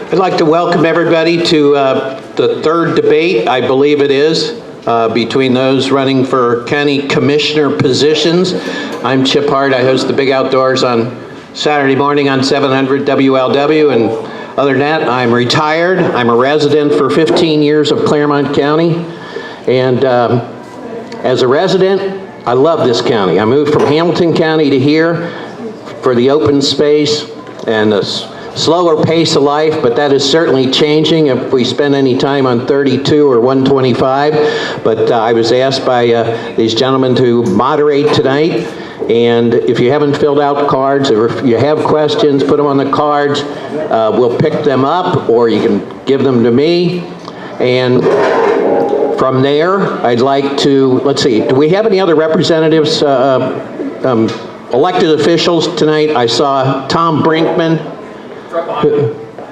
I'd like to welcome everybody to the third debate, I believe it is, between those running for county commissioner positions. I'm Chip Hart. I host the Big Outdoors on Saturday morning on 700 WLW, and other than that, I'm retired. I'm a resident for 15 years of Claremont County, and as a resident, I love this county. I moved from Hamilton County to here for the open space and the slower pace of life, but that is certainly changing if we spend any time on 32 or 125. But I was asked by these gentlemen to moderate tonight, and if you haven't filled out cards or if you have questions, put them on the cards. We'll pick them up, or you can give them to me. And from there, I'd like to, let's see, do we have any other representatives, elected officials tonight? I saw Tom Brinkman.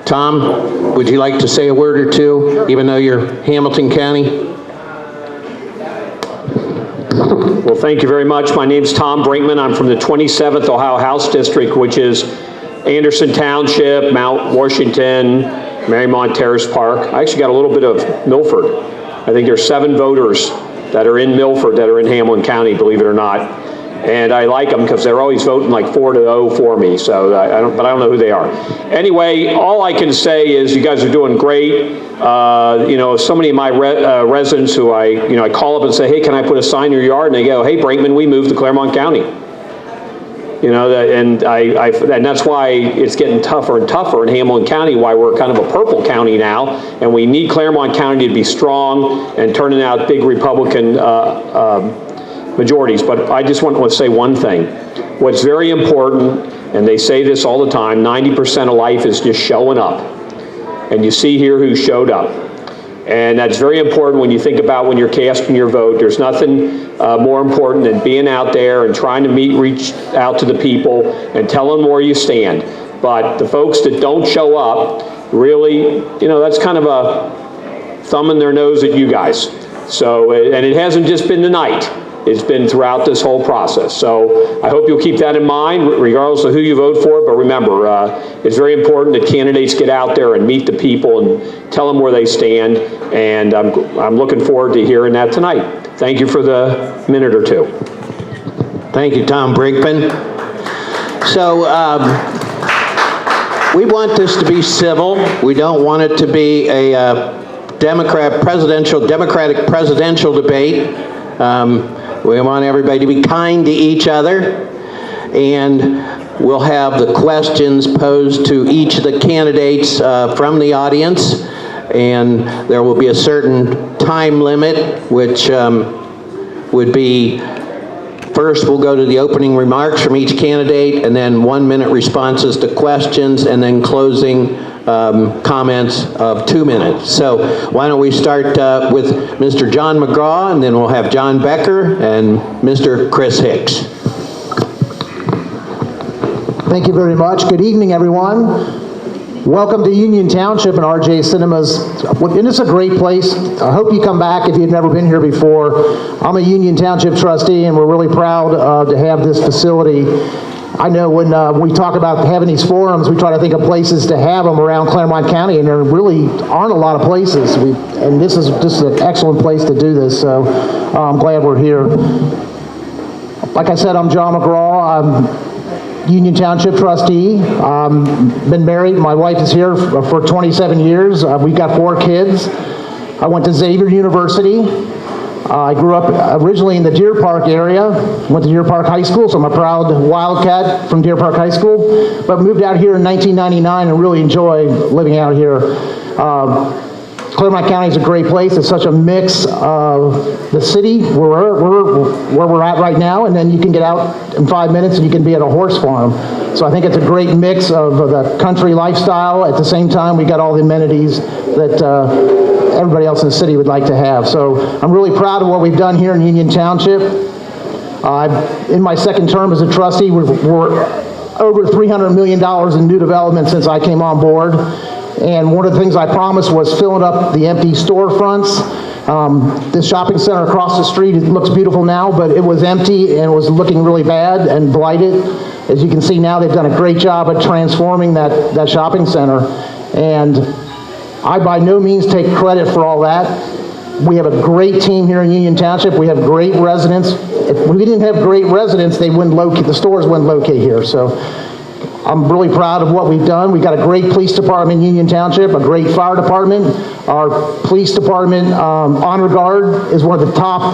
Tom, would you like to say a word or two, even though you're Hamilton County? Well, thank you very much. My name's Tom Brinkman. I'm from the 27th Ohio House District, which is Anderson Township, Mount Washington, Marymount Terrace Park. I actually got a little bit of Milford. I think there's 7 voters that are in Milford that are in Hamilton County, believe it or not. And I like them because they're always voting like 4-0 for me. So I don't know who they are. Anyway, all I can say is you guys are doing great. You know, so many of my residents who I call up and say, hey, can I put a sign in your yard? And they go, hey, Brinkman, we moved to Claremont County. You know, and that's why it's getting tougher and tougher in Hamilton County, why we're kind of a purple county now, and we need Claremont County to be strong and turning out big Republican majorities. But I just want to say one thing. What's very important, and they say this all the time, 90% of life is just showing up. And you see here who showed up. And that's very important when you think about when you're casting your vote. There's nothing more important than being out there and trying to reach out to the people and tell them where you stand. But the folks that don't show up, really, you know, that's kind of a thumb in their nose at you guys. So, and it hasn't just been tonight. It's been throughout this whole process. So I hope you'll keep that in mind, regardless of who you vote for. But remember, it's very important that candidates get out there and meet the people and tell them where they stand. And I'm looking forward to hearing that tonight. Thank you for the minute or two. Thank you, Tom Brinkman. So we want this to be civil. We don't want it to be a Democratic presidential debate. We want everybody to be kind to each other, and we'll have the questions posed to each of the candidates from the audience, and there will be a certain time limit, which would be, first we'll go to the opening remarks from each candidate, and then 1-minute responses to questions, and then closing comments of 2 minutes. So why don't we start with Mr. John McGraw, and then we'll have John Becker and Mr. Chris Hicks. Thank you very much. Good evening, everyone. Welcome to Union Township and RJ Cinemas. And it's a great place. I hope you come back if you've never been here before. I'm a Union Township trustee, and we're really proud to have this facility. I know when we talk about having these forums, we try to think of places to have them around Claremont County, and there really aren't a lot of places. And this is just an excellent place to do this, so I'm glad we're here. Like I said, I'm John McGraw. I'm Union Township trustee. Been married. My wife is here for 27 years. We've got 4 kids. I went to Xavier University. I grew up originally in the Deer Park area, went to Deer Park High School, so I'm a proud Wildcat from Deer Park High School, but moved out here in 1999 and really enjoy living out here. Claremont County is a great place. It's such a mix of the city where we're at right now, and then you can get out in 5 minutes and you can be at a horse farm. So I think it's a great mix of the country lifestyle. At the same time, we got all the amenities that everybody else in the city would like to have. So I'm really proud of what we've done here in Union Township. In my second term as a trustee, we're over $300 million in new development since I came on board. And one of the things I promised was filling up the empty storefronts. This shopping center across the street, it looks beautiful now, but it was empty and was looking really bad and blighted. As you can see now, they've done a great job at transforming that shopping center. And I by no means take credit for all that. We have a great team here in Union Township. We have great residents. If we didn't have great residents, they wouldn't locate, the stores wouldn't locate here. So I'm really proud of what we've done. We've got a great police department in Union Township, a great fire department. Our police department honor guard is one of the top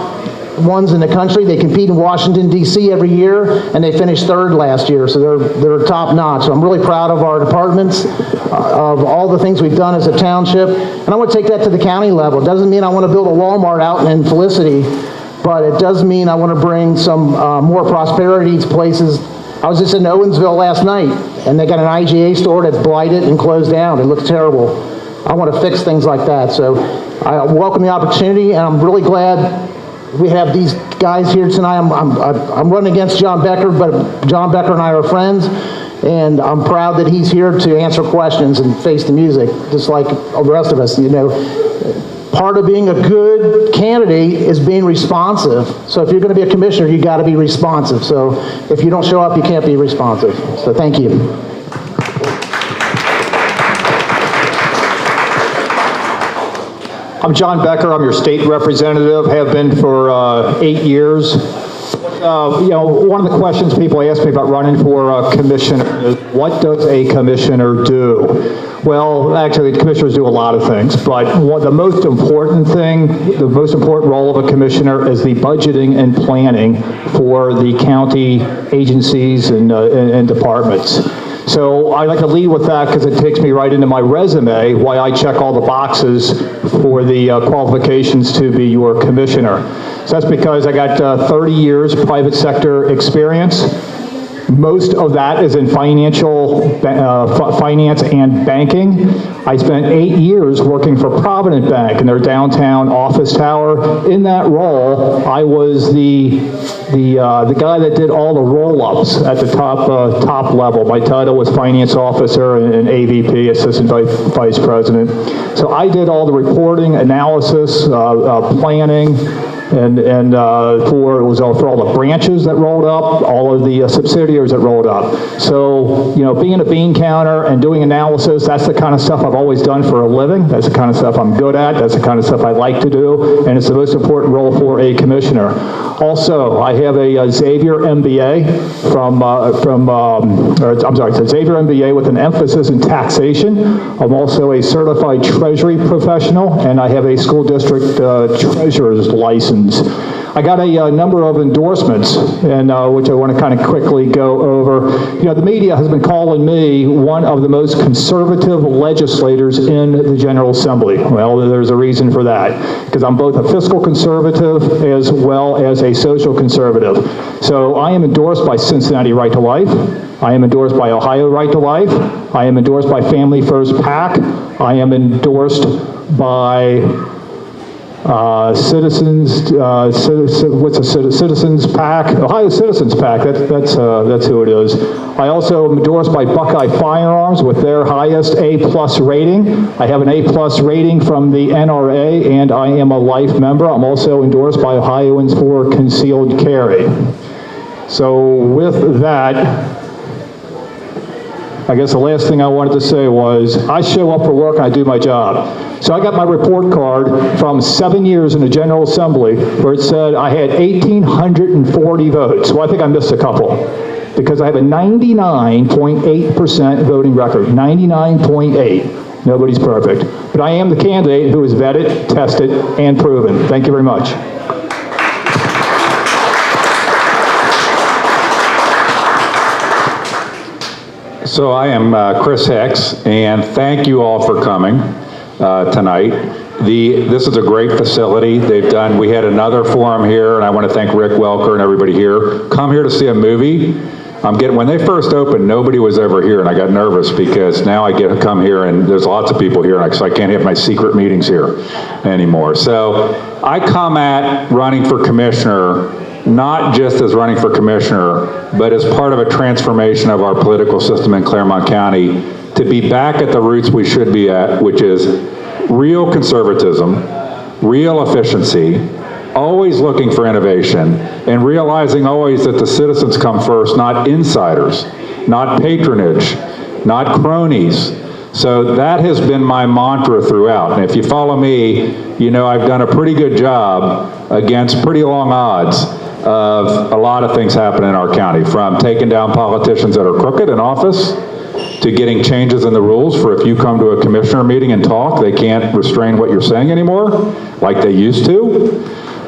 ones in the country. They compete in Washington, D.C. every year, and they finished third last year, so they're top notch. So I'm really proud of our departments, of all the things we've done as a township, and I want to take that to the county level. It doesn't mean I want to build a Walmart out in Felicity, but it does mean I want to bring some more prosperity to places. I was just in Owensville last night, and they got an IGA store that's blighted and closed down. It looks terrible. I want to fix things like that, so I welcome the opportunity, and I'm really glad we have these guys here tonight. I'm running against John Becker, but John Becker and I are friends, and I'm proud that he's here to answer questions and face the music, just like the rest of us. You know, part of being a good candidate is being responsive. So if you're going to be a commissioner, you got to be responsive. So if you don't show up, you can't be responsive. So thank you. I'm John Becker. I'm your state representative, have been for 8 years. One of the questions people ask me about running for a commissioner is, what does a commissioner do? Well, actually, commissioners do a lot of things, but the most important role of a commissioner is the budgeting and planning for the county agencies and departments. So I like to lead with that because it takes me right into my resume, why I check all the boxes for the qualifications to be your commissioner. So that's because I got 30 years private sector experience. Most of that is in finance and banking. I spent 8 years working for Provident Bank in their downtown office tower. In that role, I was the guy that did all the roll-ups at the top level. My title was finance officer and AVP, assistant vice president. So I did all the reporting, analysis, planning, and for all the branches that rolled up, all of the subsidiaries that rolled up. So, being a bean counter and doing analysis, that's the kind of stuff I've always done for a living. That's the kind of stuff I'm good at. That's the kind of stuff I like to do, and it's the most important role for a commissioner. Also, I have a Xavier MBA it's a Xavier MBA with an emphasis in taxation. I'm also a certified treasury professional, and I have a school district treasurer's license. I got a number of endorsements, and which I want to kind of quickly go over. The media has been calling me one of the most conservative legislators in the General Assembly. Well, there's a reason for that, because I'm both a fiscal conservative as well as a social conservative. So I am endorsed by Cincinnati Right to Life. I am endorsed by Ohio Right to Life. I am endorsed by Family First PAC. I am endorsed by Citizens PAC? Ohio Citizens PAC. That's who it is. I also am endorsed by Buckeye Firearms with their highest A+ rating. I have an A+ rating from the NRA, and I am a life member. I'm also endorsed by Ohioans for concealed carry. So with that, I guess the last thing I wanted to say was, I show up for work and I do my job. So I got my report card from 7 years in the General Assembly where it said I had 1,840 votes. Well, I think I missed a couple, because I have a 99.8% voting record. 99.8. Nobody's perfect. But I am the candidate who is vetted, tested, and proven. Thank you very much. So I am Chris Hicks, and thank you all for coming tonight. This is a great facility. We had another forum here, and I want to thank Rick Welker and everybody here. Come here to see a movie. When they first opened, nobody was ever here, and I got nervous because now I get to come here, and there's lots of people here, so I can't have my secret meetings here anymore. So I come at running for commissioner not just as running for commissioner, but as part of a transformation of our political system in Claremont County to be back at the roots we should be at, which is real conservatism, real efficiency, always looking for innovation, and realizing always that the citizens come first, not insiders, not patronage, not cronies. So that has been my mantra throughout. And if you follow me, you know I've done a pretty good job against pretty long odds of a lot of things happening in our county, from taking down politicians that are crooked in office, to getting changes in the rules for if you come to a commissioner meeting and talk, they can't restrain what you're saying anymore, like they used to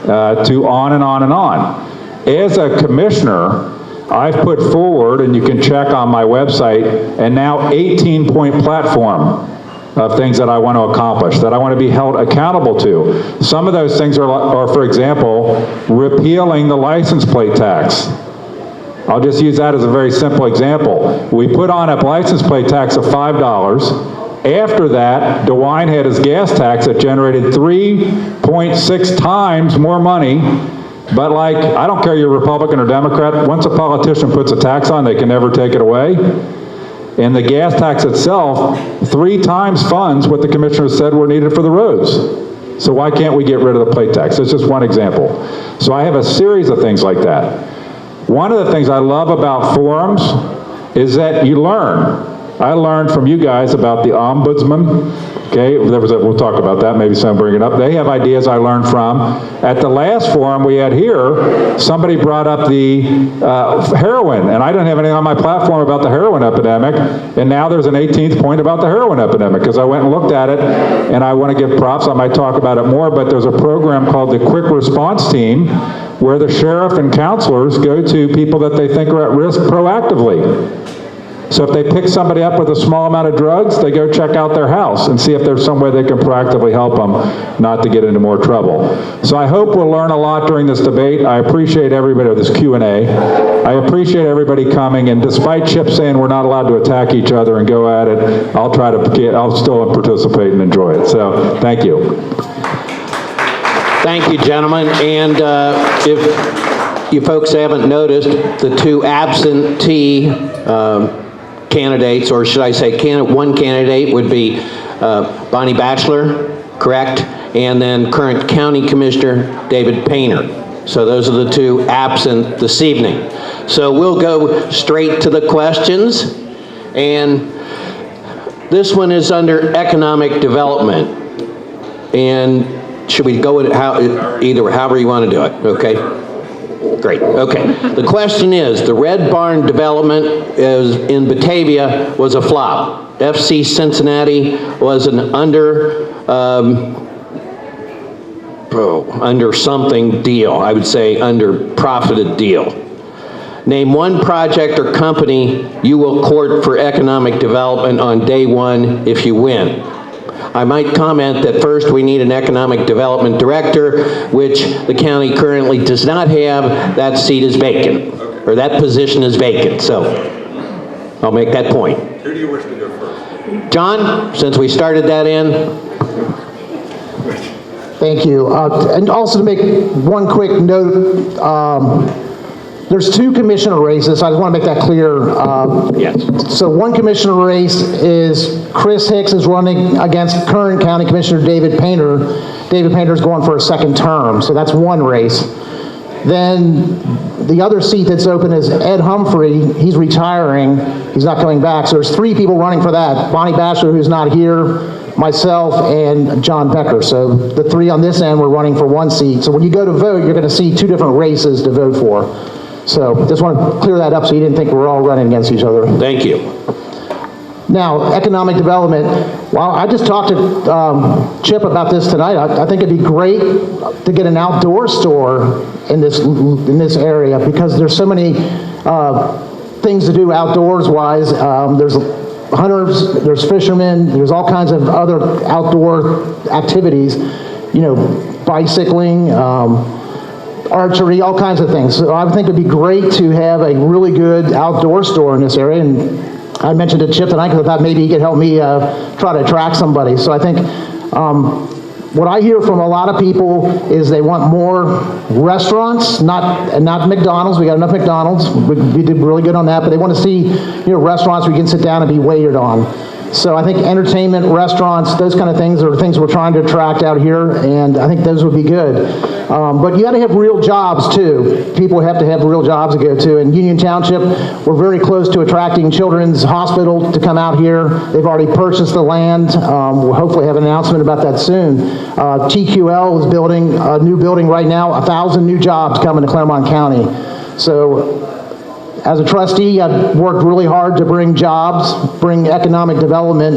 on and on and on. As a commissioner, I've put forward, and you can check on my website, and now 18-point platform of things that I want to accomplish, that I want to be held accountable to. Some of those things are, for example, repealing the license plate tax. I'll just use that as a very simple example. We put on a license plate tax of $5. After that, DeWine had his gas tax that generated 3.6 times more money. But like, I don't care you're Republican or Democrat, once a politician puts a tax on, they can never take it away. And the gas tax itself 3 times funds what the commissioners said were needed for the roads. So why can't we get rid of the plate tax? That's just one example. So I have a series of things like that. One of the things I love about forums is that you learn. I learned from you guys about the ombudsman. Okay, we'll talk about that, maybe someone bring it up. They have ideas I learned from. At the last forum we had here, somebody brought up the heroin, and I didn't have anything on my platform about the heroin epidemic, and now there's an 18th point about the heroin epidemic, because I went and looked at it, and I want to give props. I might talk about it more, but there's a program called the Quick Response Team, where the sheriff and counselors go to people that they think are at risk proactively. So if they pick somebody up with a small amount of drugs, they go check out their house and see if there's some way they can proactively help them not to get into more trouble. So I hope we'll learn a lot during this debate. I appreciate everybody, this Q&A. I appreciate everybody coming, and despite Chip saying we're not allowed to attack each other and go at it, I'll still participate and enjoy it. So thank you. Thank you, gentlemen. And if you folks haven't noticed, the 2 absentee candidates, or should I say one candidate would be Bonnie Batchler, correct? And then current County Commissioner David Painter. So those are the 2 absent this evening. So we'll go straight to the questions. And this one is under economic development. And should we go with it however you want to do it, okay? Great, okay. The question is, the Red Barn development in Batavia was a flop. FC Cincinnati was an under something deal. I would say under profited deal. Name one project or company you will court for economic development on day 1 if you win. I might comment that first we need an economic development director, which the county currently does not have. That seat is vacant, or that position is vacant, so I'll make that point. Who do you wish to go first? John, since we started that in. Thank you. And also to make one quick note, there's 2 commissioner races, so I just want to make that clear. Yes. So one commissioner race is Chris Hicks is running against current County Commissioner David Painter. David Painter's going for a 2nd term, so that's one race. Then the other seat that's open is Ed Humphrey. He's retiring. He's not coming back. So there's 3 people running for that. Bonnie Batchler, who's not here, myself, and John Becker. So the 3 on this end were running for 1 seat. So when you go to vote, you're going to see 2 different races to vote for. So just want to clear that up so you didn't think we're all running against each other. Thank you. Now, economic development. Well, I just talked to Chip about this tonight. I think it'd be great to get an outdoor store in this area, because there's so many things to do outdoors-wise. There's hunters, there's fishermen, there's all kinds of other outdoor activities, bicycling, archery, all kinds of things. So I think it'd be great to have a really good outdoor store in this area. And I mentioned to Chip tonight because I thought maybe he could help me try to attract somebody. So I think what I hear from a lot of people is they want more restaurants, not McDonald's. We got enough McDonald's. We did really good on that, but they want to see restaurants where you can sit down and be waited on. So I think entertainment, restaurants, those kind of things are things we're trying to attract out here, and I think those would be good. But you got to have real jobs too. People have to have real jobs to go to. In Union Township, we're very close to attracting Children's Hospital to come out here. They've already purchased the land. We'll hopefully have an announcement about that soon. TQL is building a new building right now. 1,000 new jobs coming to Claremont County. So as a trustee, I've worked really hard to bring jobs, bring economic development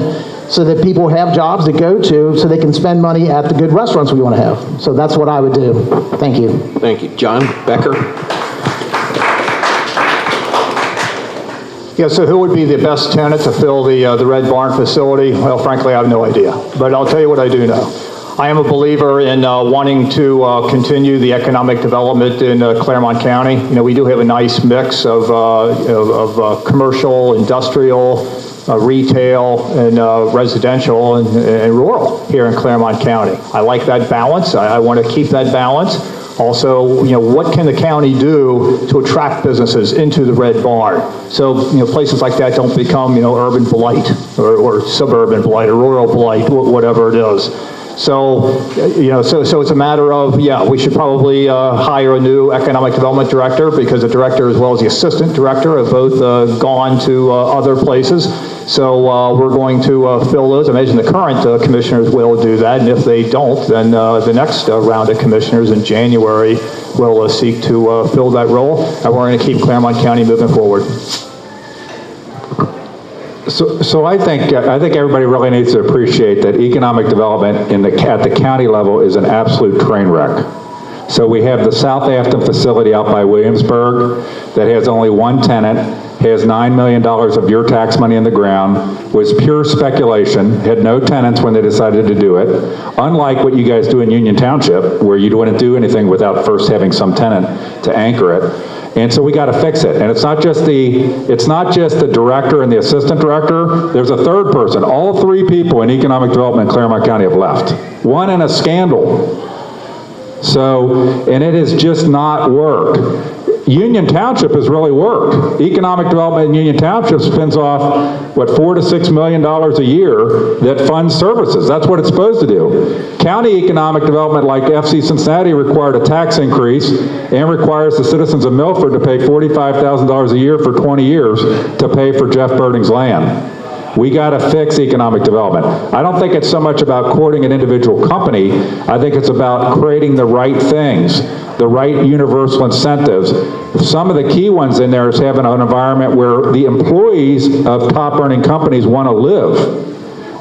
so that people have jobs to go to so they can spend money at the good restaurants we want to have. So that's what I would do. Thank you. Thank you. John Becker? Yeah, so who would be the best tenant to fill the Red Barn facility? Well, frankly, I have no idea, but I'll tell you what I do know. I am a believer in wanting to continue the economic development in Claremont County. You know, we do have a nice mix of commercial, industrial, retail, and residential and rural here in Claremont County. I like that balance. I want to keep that balance. Also, you know, what can the county do to attract businesses into the Red Barn? So, you know, places like that don't become, you know, urban blight or suburban blight or rural blight, whatever it is. So, you know, so it's a matter of, yeah, we should probably hire a new economic development director, because the director as well as the assistant director have both gone to other places. So we're going to fill those. I imagine the current commissioners will do that, and if they don't, then the next round of commissioners in January will seek to fill that role, and we're going to keep Claremont County moving forward. So I think everybody really needs to appreciate that economic development at the county level is an absolute train wreck. So we have the South Afton facility out by Williamsburg that has only one tenant, has $9 million of your tax money in the ground, was pure speculation, had no tenants when they decided to do it, unlike what you guys do in Union Township, where you don't do anything without first having some tenant to anchor it. And so we got to fix it. And it's not just the director and the assistant director. There's a third person. All three people in economic development in Claremont County have left. One in a scandal. So, and it has just not worked. Union Township has really worked. Economic development in Union Township spends off, what, $4 to $6 million a year that funds services. That's what it's supposed to do. County economic development like FC Cincinnati required a tax increase and requires the citizens of Milford to pay $45,000 a year for 20 years to pay for Jeff Birding's land. We got to fix economic development. I don't think it's so much about courting an individual company. I think it's about creating the right things, the right universal incentives. Some of the key ones in there is having an environment where the employees of top earning companies want to live,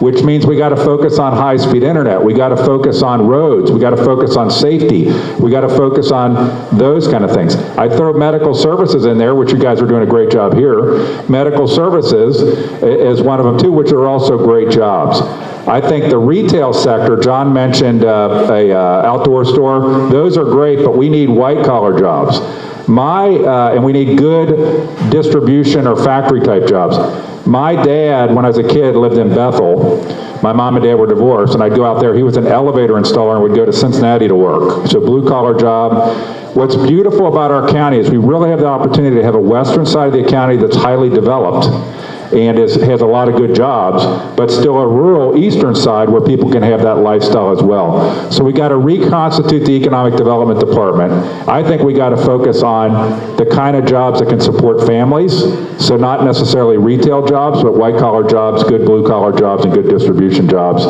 which means we got to focus on high-speed internet. We got to focus on roads. We got to focus on safety. We got to focus on those kind of things. I throw medical services in there, which you guys are doing a great job here. Medical services is one of them too, which are also great jobs. I think the retail sector, John mentioned a outdoor store. Those are great, but we need white-collar jobs. And we need good distribution or factory-type jobs. My dad, when I was a kid, lived in Bethel. My mom and dad were divorced, and I'd go out there. He was an elevator installer and would go to Cincinnati to work. So blue-collar job. What's beautiful about our county is we really have the opportunity to have a western side of the county that's highly developed and has a lot of good jobs, but still a rural eastern side where people can have that lifestyle as well. So we got to reconstitute the economic development department. I think we got to focus on the kind of jobs that can support families, so not necessarily retail jobs, but white collar jobs, good blue collar jobs, and good distribution jobs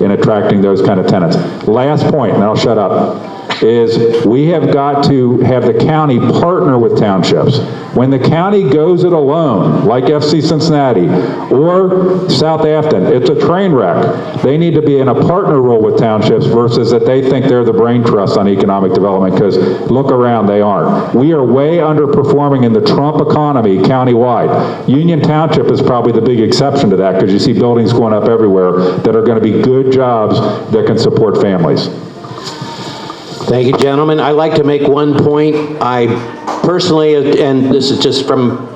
in attracting those kind of tenants. Last point, and I'll shut up, is we have got to have the county partner with townships. When the county goes it alone, like FC Cincinnati or South Afton, it's a train wreck. They need to be in a partner role with townships versus that they think they're the brain trust on economic development, because look around, they aren't. We are way underperforming in the Trump economy countywide. Union Township is probably the big exception to that, because you see buildings going up everywhere that are going to be good jobs that can support families. Thank you, gentlemen. I'd like to make one point. I personally, and this is just from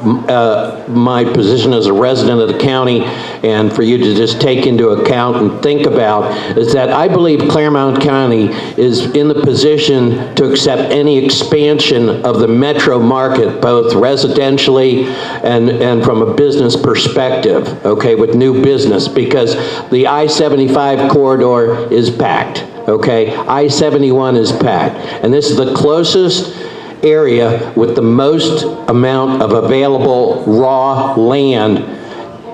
my position as a resident of the county, and for you to just take into account and think about, is that I believe Claremont County is in the position to accept any expansion of the metro market, both residentially and from a business perspective, okay, with new business, because the I-75 corridor is packed, okay? I-71 is packed, and this is the closest area with the most amount of available raw land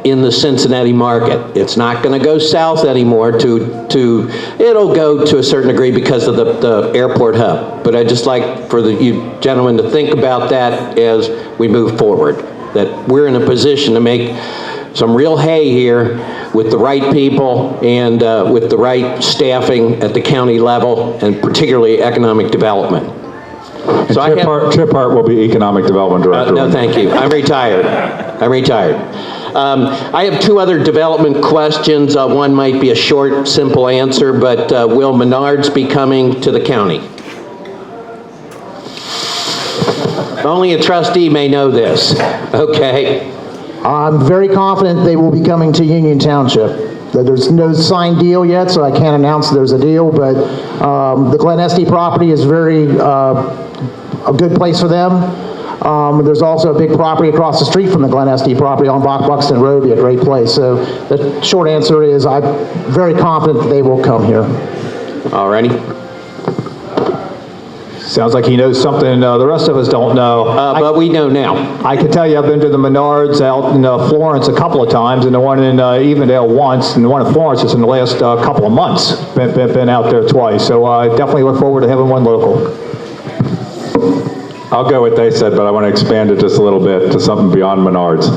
in the Cincinnati market. It's not going to go south anymore it'll go to a certain degree because of the airport hub. But I'd just like for you gentlemen to think about that as we move forward, that we're in a position to make some real hay here with the right people and with the right staffing at the county level, and particularly economic development. And So Chip Hart will be Economic Development Director. no, thank you. I'm retired. I have two other development questions. One might be a short, simple answer, but will Menards be coming to the county? Only a trustee may know this, okay? I'm very confident they will be coming to Union Township. There's no signed deal yet, so I can't announce there's a deal, but the Glen Estee property is a good place for them. There's also a big property across the street from the Glen Estee property on Buxton Road, be a great place. So the short answer is I'm very confident that they will come here. All righty. Sounds like he knows something the rest of us don't know. But we know now. I can tell you I've been to the Menards out in Florence a couple of times, and the one in Evendale once, and the one in Florence is in the last couple of months. Been out there twice, so I definitely look forward to having one local. I'll go with what they said, but I want to expand it just a little bit to something beyond Menards.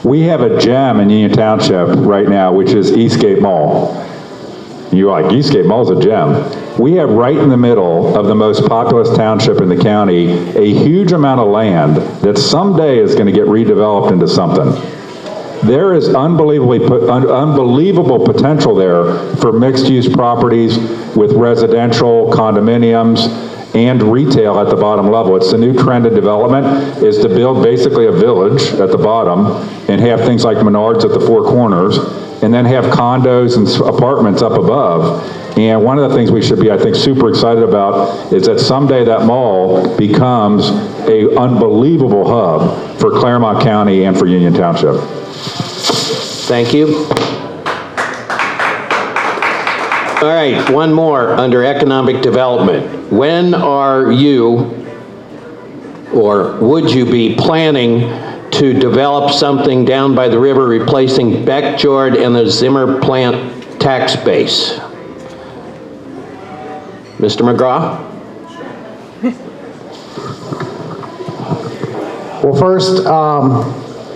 We have a gem in Union Township right now, which is Eastgate Mall. You're like, Eastgate Mall's a gem. We have right in the middle of the most populous township in the county a huge amount of land that someday is going to get redeveloped into something. There is unbelievable potential there for mixed-use properties with residential, condominiums, and retail at the bottom level. It's the new trend in development, is to build basically a village at the bottom and have things like Menards at the four corners, and then have condos and apartments up above. And one of the things we should be, I think, super excited about is that someday that mall becomes an unbelievable hub for Claremont County and for Union Township. Thank you. All right, one more under economic development. When are you, or would you be planning to develop something down by the river replacing Batchler and the Zimmer plant tax base? Mr. McGraw? Well, first,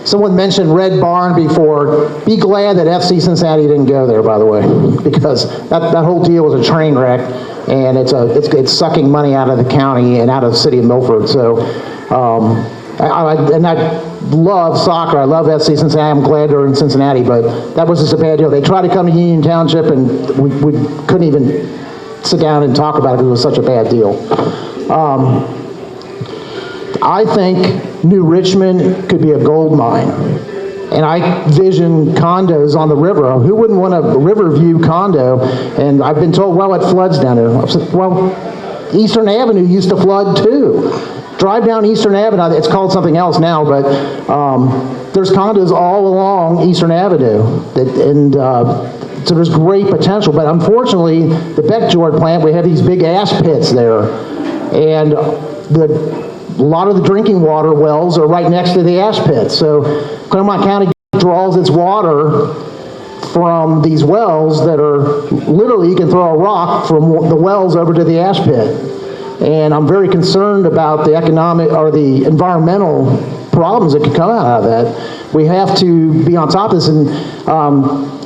someone mentioned Red Barn before. Be glad that FC Cincinnati didn't go there, by the way, because that whole deal was a train wreck, and it's sucking money out of the county and out of the city of Milford. So, I love soccer. I love FC Cincinnati. I'm glad they're in Cincinnati, but that was just a bad deal. They tried to come to Union Township, and we couldn't even sit down and talk about it because it was such a bad deal. I think New Richmond could be a gold mine. And I vision condos on the river. Who wouldn't want a Riverview condo? And I've been told, well, it floods down there. I said, well, Eastern Avenue used to flood too. Drive down Eastern Avenue. It's called something else now, but there's condos all along Eastern Avenue. So there's great potential. But unfortunately, the Batchler plant, we have these big ash pits there. And a lot of the drinking water wells are right next to the ash pits. So Claremont County draws its water from these wells that are literally, you can throw a rock from the wells over to the ash pit. And I'm very concerned about the economic or the environmental problems that could come out of that. We have to be on top of this. And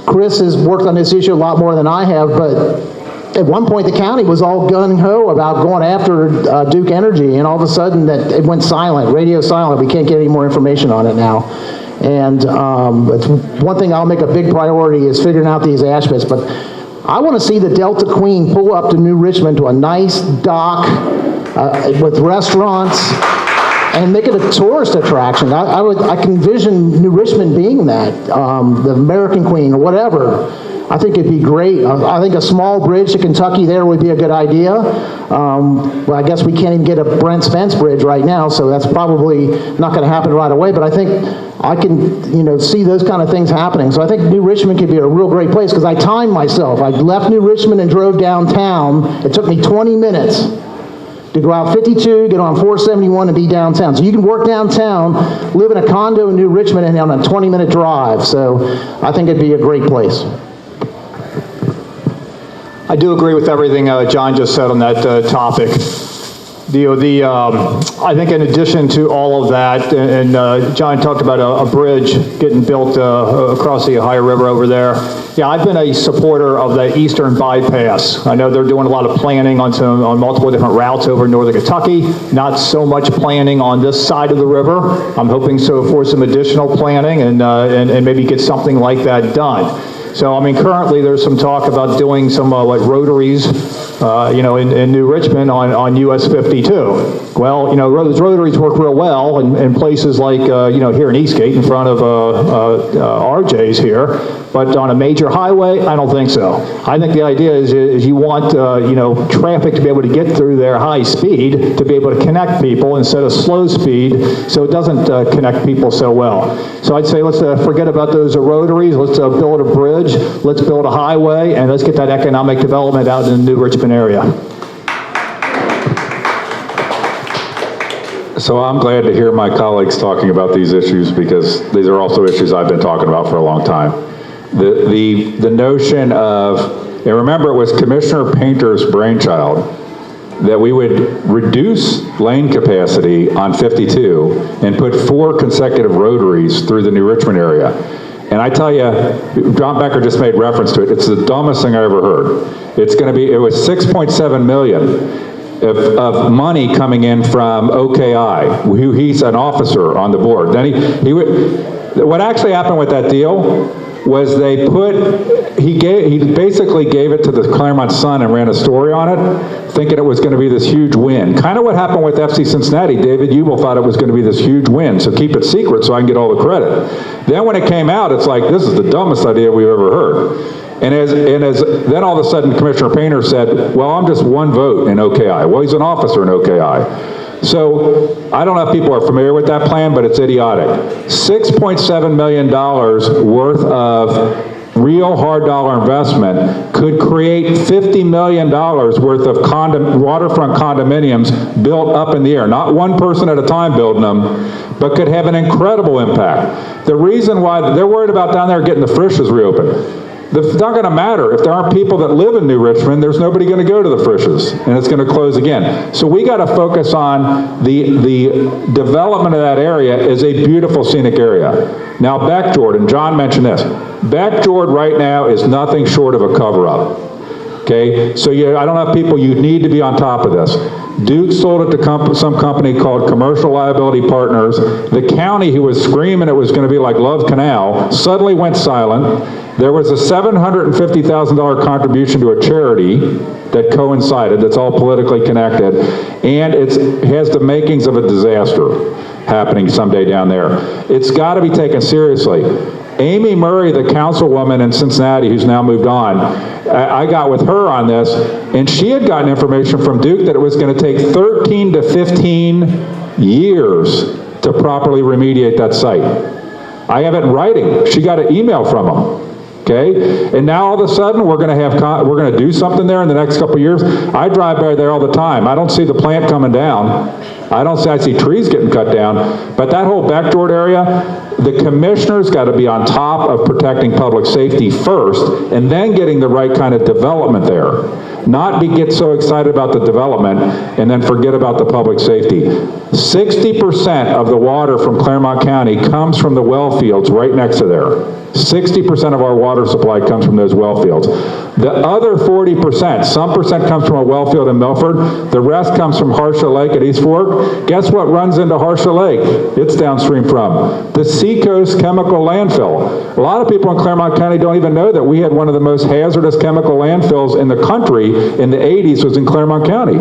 Chris has worked on this issue a lot more than I have, but at one point the county was all gung-ho about going after Duke Energy, and all of a sudden that it went silent, radio silent. We can't get any more information on it now. And it's one thing I'll make a big priority is figuring out these ash pits. But I want to see the Delta Queen pull up to New Richmond to a nice dock with restaurants and make it a tourist attraction. I can envision New Richmond being that, the American Queen or whatever. I think it'd be great. I think a small bridge to Kentucky there would be a good idea. Well, I guess we can't even get a Brent Spence bridge right now, so that's probably not going to happen right away, but I think I can, see those kind of things happening. So I think New Richmond could be a real great place, because I timed myself. I left New Richmond and drove downtown. It took me 20 minutes to go out 52, get on 471, and be downtown. So you can work downtown, live in a condo in New Richmond, and on a 20-minute drive. So I think it'd be a great place. I do agree with everything John just said on that topic. I think in addition to all of that, and John talked about a bridge getting built across the Ohio River over there. Yeah, I've been a supporter of the Eastern Bypass. I know they're doing a lot of planning on multiple different routes over northern Kentucky. Not so much planning on this side of the river. I'm hoping so for some additional planning and maybe get something like that done. So, I mean, currently there's some talk about doing some like rotaries, in New Richmond on US 52. Well, those rotaries work real well in places like, here in Eastgate in front of RJ's here, but on a major highway, I don't think so. I think the idea is you want, traffic to be able to get through there high speed, to be able to connect people instead of slow speed, so it doesn't connect people so well. So I'd say let's forget about those rotaries, let's build a bridge, let's build a highway, and let's get that economic development out in the New Richmond area. So I'm glad to hear my colleagues talking about these issues, because these are also issues I've been talking about for a long time. The notion of, and remember it was Commissioner Painter's brainchild, that we would reduce lane capacity on 52 and put 4 consecutive rotaries through the New Richmond area. And I tell you, John Becker just made reference to it, it's the dumbest thing I ever heard. It was $6.7 million of money coming in from OKI, who he's an officer on the board. Then what actually happened with that deal was he basically gave it to the Claremont Sun and ran a story on it, thinking it was going to be this huge win. Kind of what happened with FC Cincinnati. David Ubel thought it was going to be this huge win, so keep it secret so I can get all the credit. Then when it came out, it's like, this is the dumbest idea we've ever heard. And then all of a sudden Commissioner Painter said, well, I'm just one vote in OKI. Well, he's an officer in OKI. So I don't know if people are familiar with that plan, but it's idiotic. $6.7 million worth of real hard dollar investment could create $50 million worth of waterfront condominiums built up in the air. Not one person at a time building them, but could have an incredible impact. The reason why they're worried about down there getting the Frisch's reopened. It's not going to matter. If there aren't people that live in New Richmond, there's nobody going to go to the Frisch's, and it's going to close again. So we got to focus on the development of that area as a beautiful scenic area. Now, Beckjord, and John mentioned this, Beckjord right now is nothing short of a cover-up. Okay, so I don't have people, you need to be on top of this. Duke sold it to some company called Commercial Liability Partners. The county, who was screaming it was going to be like Love Canal, suddenly went silent. There was a $750,000 contribution to a charity that coincided, that's all politically connected, and it has the makings of a disaster happening someday down there. It's got to be taken seriously. Amy Murray, the councilwoman in Cincinnati, who's now moved on, I got with her on this, and she had gotten information from Duke that it was going to take 13 to 15 years to properly remediate that site. I have it in writing. She got an email from them. Okay, and now all of a sudden we're going to do something there in the next couple of years. I drive by there all the time. I don't see the plant coming down. I see trees getting cut down, but that whole Beckjord area, the commissioner's got to be on top of protecting public safety first, and then getting the right kind of development there. Not get so excited about the development and then forget about the public safety. 60% of the water from Claremont County comes from the well fields right next to there. 60% of our water supply comes from those well fields. The other 40%, some percent comes from a well field in Milford, the rest comes from Harsha Lake at East Fork, Guess what runs into Harsha Lake? It's downstream from the Seacoast Chemical Landfill. A lot of people in Claremont County don't even know that we had one of the most hazardous chemical landfills in the country in the 80s was in Claremont County.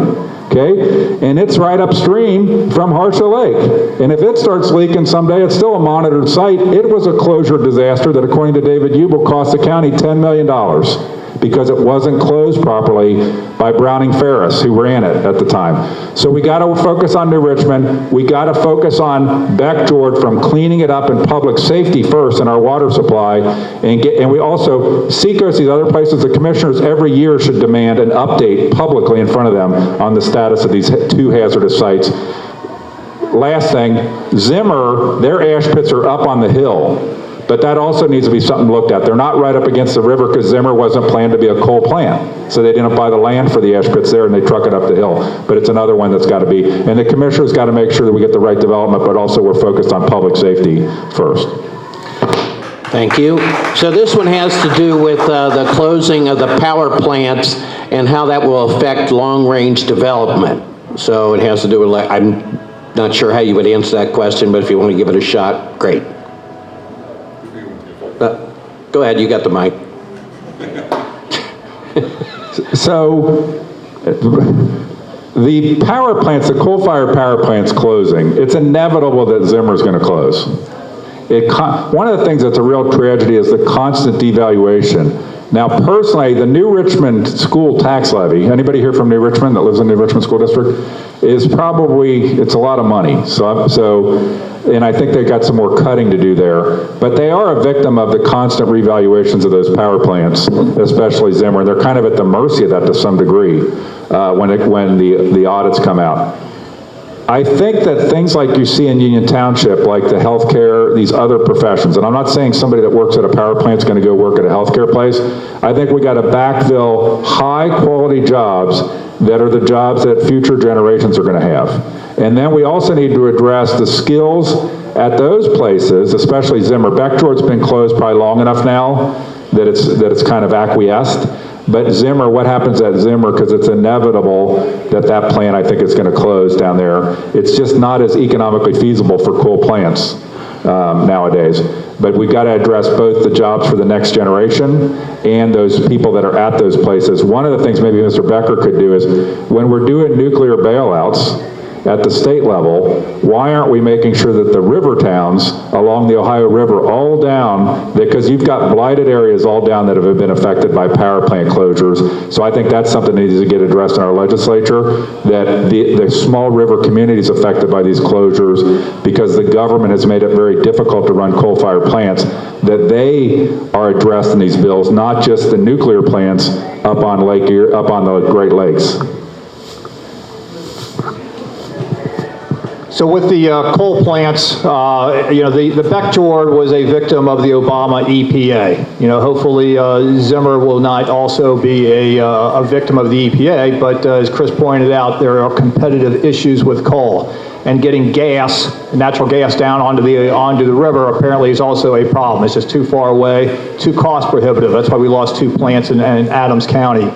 Okay? And it's right upstream from Harsha Lake. And if it starts leaking someday, it's still a monitored site. It was a closure disaster that, according to David Ubel, cost the county $10 million because it wasn't closed properly by Browning Ferris, who ran it at the time. So we got to focus on New Richmond. We got to focus on Beck George from cleaning it up and public safety first in our water supply, and we also, Seacoast, these other places, the commissioners every year should demand an update publicly in front of them on the status of these two hazardous sites. Last thing, Zimmer, their ash pits are up on the hill. But that also needs to be something looked at. They're not right up against the river because Zimmer wasn't planned to be a coal plant. So they didn't buy the land for the ash pits there and they truck it up the hill. But it's another one that's got to be, and the commissioner's got to make sure that we get the right development, but also we're focused on public safety first. Thank you. So this one has to do with the closing of the power plants and how that will affect long-range development. So it has to do with, I'm not sure how you would answer that question, but if you want to give it a shot, great. Go ahead, you got the mic. So the power plants, the coal-fired power plants closing, it's inevitable that Zimmer's going to close. One of the things that's a real tragedy is the constant devaluation. Now, personally, the New Richmond school tax levy, anybody here from New Richmond that lives in New Richmond School District, is probably, it's a lot of money. And I think they've got some more cutting to do there. But they are a victim of the constant revaluations of those power plants, especially Zimmer. They're kind of at the mercy of that to some degree when the audits come out. I think that things like you see in Union Township, like the healthcare, these other professions, and I'm not saying somebody that works at a power plant is going to go work at a healthcare place. I think we got to backfill high-quality jobs that are the jobs that future generations are going to have. And then we also need to address the skills at those places, especially Zimmer. Beck George's been closed probably long enough now that it's kind of acquiesced. But Zimmer, what happens at Zimmer, because it's inevitable that plant, I think, is going to close down there. It's just not as economically feasible for coal plants nowadays. But we've got to address both the jobs for the next generation and those people that are at those places. One of the things maybe Mr. Becker could do is, when we're doing nuclear bailouts at the state level, why aren't we making sure that the river towns along the Ohio River all down, because you've got blighted areas all down that have been affected by power plant closures. So I think that's something that needs to get addressed in our legislature, that the small river communities affected by these closures, because the government has made it very difficult to run coal-fired plants, that they are addressed in these bills, not just the nuclear plants up on the Great Lakes. So with the coal plants, the Beck George was a victim of the Obama EPA. Hopefully Zimmer will not also be a victim of the EPA, but as Chris pointed out, there are competitive issues with coal. And getting natural gas down onto the river apparently is also a problem. It's just too far away, too cost prohibitive. That's why we lost 2 plants in Adams County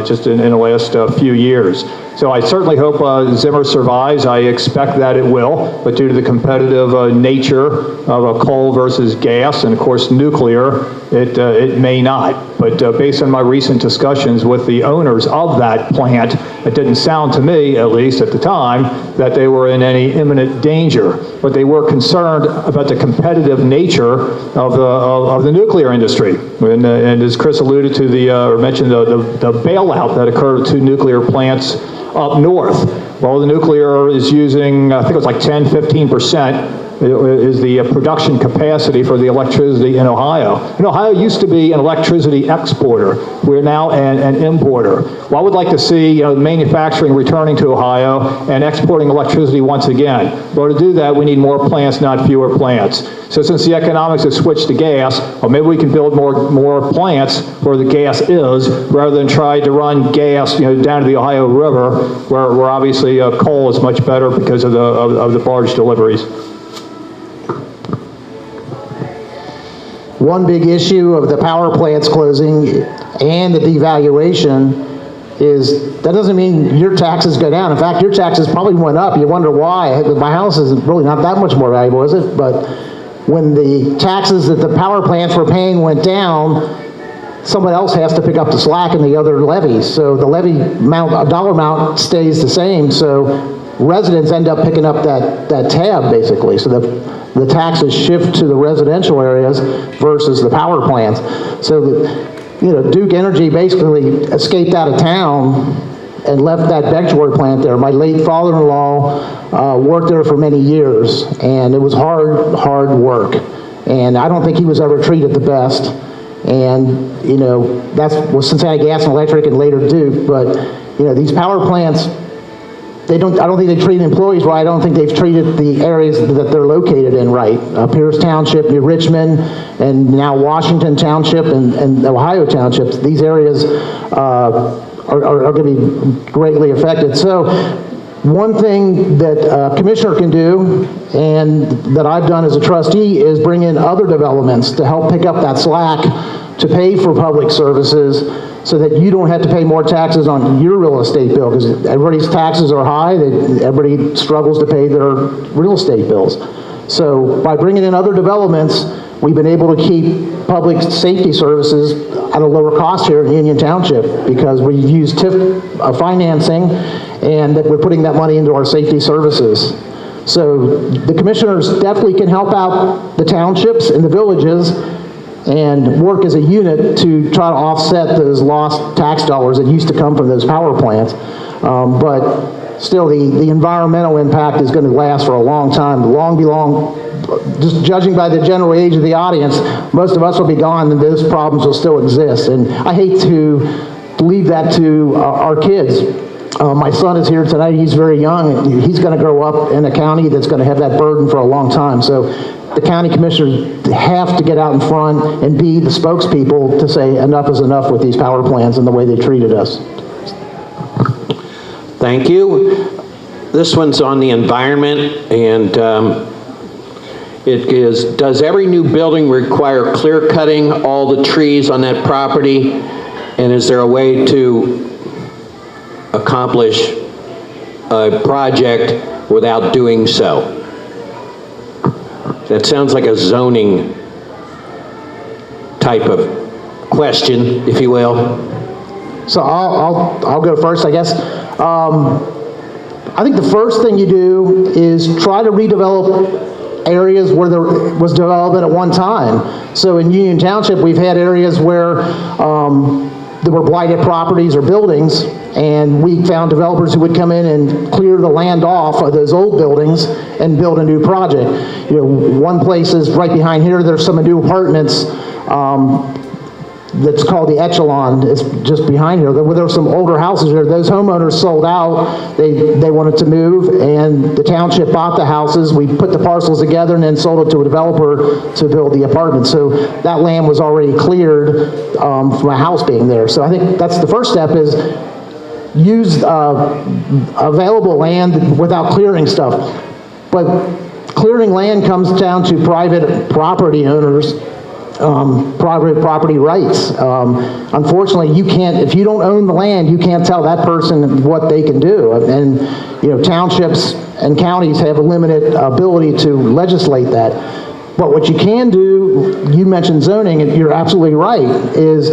just in the last few years. So I certainly hope Zimmer survives. I expect that it will, but due to the competitive nature of coal versus gas, and of course nuclear, it may not. But based on my recent discussions with the owners of that plant, it didn't sound to me, at least at the time, that they were in any imminent danger. But they were concerned about the competitive nature of the nuclear industry. And as Chris alluded to, or mentioned the bailout that occurred at 2 nuclear plants up north. Well, the nuclear is using, I think it was like 10-15% is the production capacity for the electricity in Ohio. And Ohio used to be an electricity exporter. We're now an importer. Well, I would like to see manufacturing returning to Ohio and exporting electricity once again. Well, to do that, we need more plants, not fewer plants. So since the economics have switched to gas, well, maybe we can build more plants where the gas is, rather than try to run gas down to the Ohio River, where obviously coal is much better because of the barge deliveries. One big issue of the power plants closing and the devaluation is that doesn't mean your taxes go down. In fact, your taxes probably went up. You wonder why. My house is really not that much more valuable, is it? But when the taxes that the power plants were paying went down, someone else has to pick up the slack in the other levies. So the levy amount, dollar amount stays the same. So residents end up picking up that tab, basically. So the taxes shift to the residential areas versus the power plants. So Duke Energy basically escaped out of town and left that Batchler plant there. My late father-in-law worked there for many years, and it was hard work. And I don't think he was ever treated the best. And, that was Cincinnati Gas and Electric and later Duke. But, these power plants, I don't think they treat employees right. I don't think they've treated the areas that they're located in right. Pierce Township, New Richmond, and now Washington Township and Ohio Townships. These areas are going to be greatly affected. So one thing that a commissioner can do, and that I've done as a trustee, is bring in other developments to help pick up that slack to pay for public services, so that you don't have to pay more taxes on your real estate bill, because everybody's taxes are high. Everybody struggles to pay their real estate bills. So by bringing in other developments, we've been able to keep public safety services at a lower cost here in Union Township, because we use TIF financing, and that we're putting that money into our safety services. So the commissioners definitely can help out the townships and the villages and work as a unit to try to offset those lost tax dollars that used to come from those power plants. But still, the environmental impact is going to last for a long time, just judging by the general age of the audience, most of us will be gone and those problems will still exist. And I hate to leave that to our kids. My son is here tonight. He's very young. He's going to grow up in a county that's going to have that burden for a long time. So the county commissioners have to get out in front and be the spokespeople to say enough is enough with these power plants and the way they treated us. Thank you. This one's on the environment, and it is, does every new building require clear cutting all the trees on that property? And is there a way to accomplish a project without doing so? That sounds like a zoning type of question, if you will. So I'll go first, I guess. I think the first thing you do is try to redevelop areas where there was development at one time. So in Union Township, we've had areas where there were blighted properties or buildings, and we found developers who would come in and clear the land off of those old buildings and build a new project. One place is right behind here. There's some new apartments that's called the Echelon. It's just behind here. There were some older houses here. Those homeowners sold out. They wanted to move, and the township bought the houses. We put the parcels together and then sold it to a developer to build the apartments. So that land was already cleared from a house being there. So I think that's the first step, is use available land without clearing stuff. But clearing land comes down to private property owners, private property rights. Unfortunately, you can't, if you don't own the land, you can't tell that person what they can do. And townships and counties have a limited ability to legislate that. But what you can do, you mentioned zoning, and you're absolutely right, is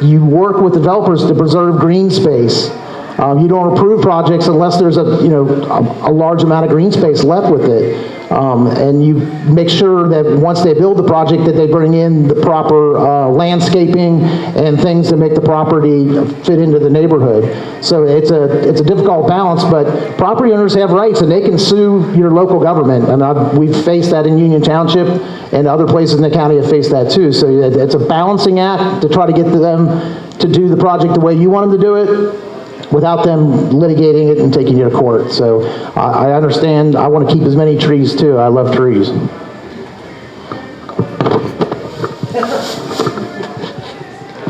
you work with developers to preserve green space. You don't approve projects unless there's a large amount of green space left with it. And you make sure that once they build the project, that they bring in the proper landscaping and things that make the property fit into the neighborhood. So it's a difficult balance, but property owners have rights, and they can sue your local government. And we've faced that in Union Township, and other places in the county have faced that too. So it's a balancing act to try to get them to do the project the way you want them to do it, without them litigating it and taking you to court. So I understand. I want to keep as many trees too. I love trees.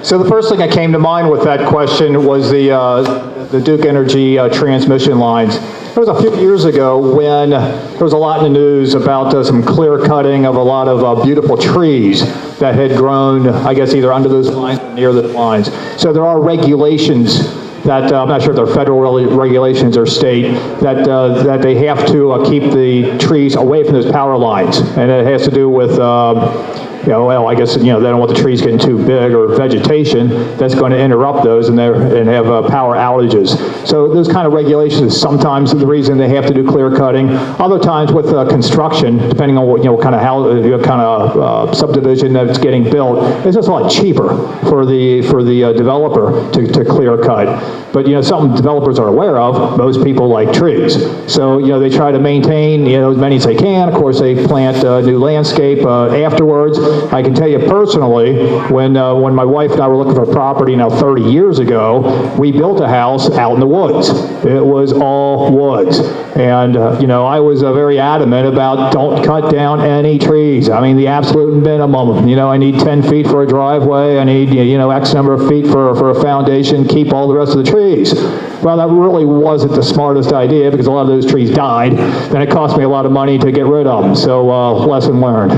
So the first thing that came to mind with that question was the Duke Energy transmission lines. It was a few years ago when there was a lot in the news about some clear cutting of a lot of beautiful trees that had grown, I guess, either under those lines or near those lines. So there are regulations that, I'm not sure if they're federal regulations or state, that they have to keep the trees away from those power lines. And it has to do with, well, I guess, they don't want the trees getting too big or vegetation that's going to interrupt those and have power outages. So those kind of regulations is sometimes the reason they have to do clear cutting. Other times with construction, depending on what kind of subdivision that's getting built, it's just a lot cheaper for the developer to clear cut. But something developers are aware of, most people like trees. So they try to maintain as many as they can. Of course, they plant new landscape afterwards. I can tell you personally, when my wife and I were looking for property now 30 years ago, we built a house out in the woods. It was all woods. And, I was very adamant about don't cut down any trees. I mean, the absolute minimum. I need 10 feet for a driveway. I need, X number of feet for a foundation. Keep all the rest of the trees. Well, that really wasn't the smartest idea because a lot of those trees died. Then it cost me a lot of money to get rid of them. So, lesson learned.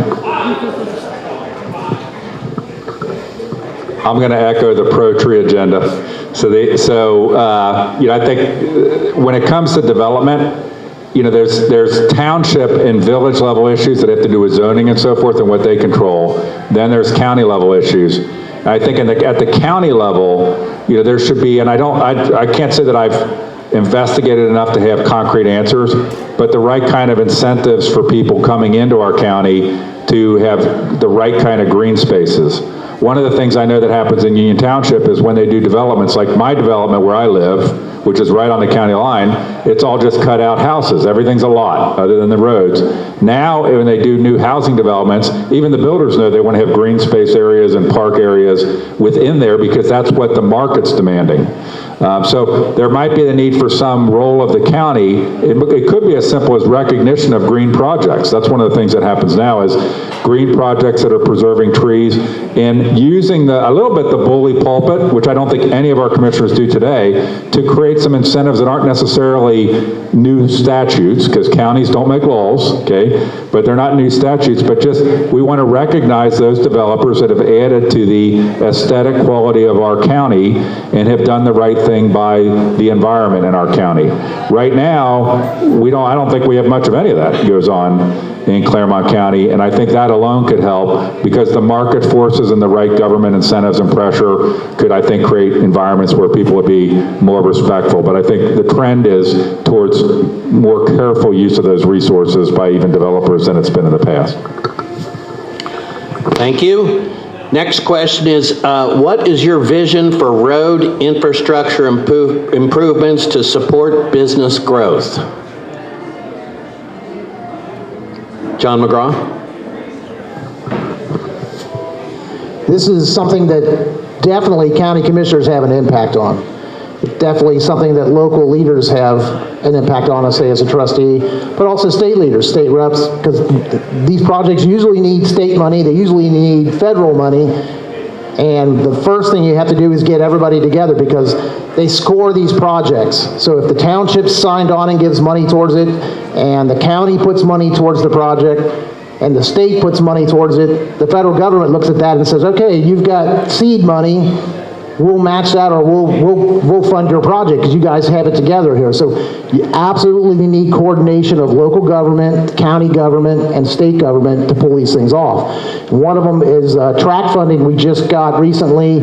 I'm going to echo the pro-tree agenda. I think when it comes to development, there's township and village level issues that have to do with zoning and so forth and what they control. Then there's county level issues. And I think at the county level, there should be, and I can't say that I've investigated enough to have concrete answers, but the right kind of incentives for people coming into our county to have the right kind of green spaces. One of the things I know that happens in Union Township is when they do developments, like my development where I live, which is right on the county line, it's all just cut out houses. Everything's a lot other than the roads. Now, when they do new housing developments, even the builders know they want to have green space areas and park areas within there because that's what the market's demanding. So there might be the need for some role of the county. It could be as simple as recognition of green projects. That's one of the things that happens now is green projects that are preserving trees and using a little bit the bully pulpit, which I don't think any of our commissioners do today, to create some incentives that aren't necessarily new statutes, because counties don't make laws, okay? But they're not new statutes, but just we want to recognize those developers that have added to the aesthetic quality of our county and have done the right thing by the environment in our county. Right now, I don't think we have much of any of that goes on in Claremont County, and I think that alone could help because the market forces and the right government incentives and pressure could, I think, create environments where people would be more respectful. But I think the trend is towards more careful use of those resources by even developers than it's been in the past. Thank you. Next question is, what is your vision for road infrastructure improvements to support business growth? John McGraw. This is something that definitely county commissioners have an impact on. Definitely something that local leaders have an impact on, I say as a trustee, but also state leaders, state reps, because these projects usually need state money, they usually need federal money, and the first thing you have to do is get everybody together because they score these projects. So if the township signed on and gives money towards it, and the county puts money towards the project, and the state puts money towards it, the federal government looks at that and says, okay, you've got seed money, we'll match that or we'll fund your project because you guys have it together here. So you absolutely need coordination of local government, county government, and state government to pull these things off. One of them is track funding we just got recently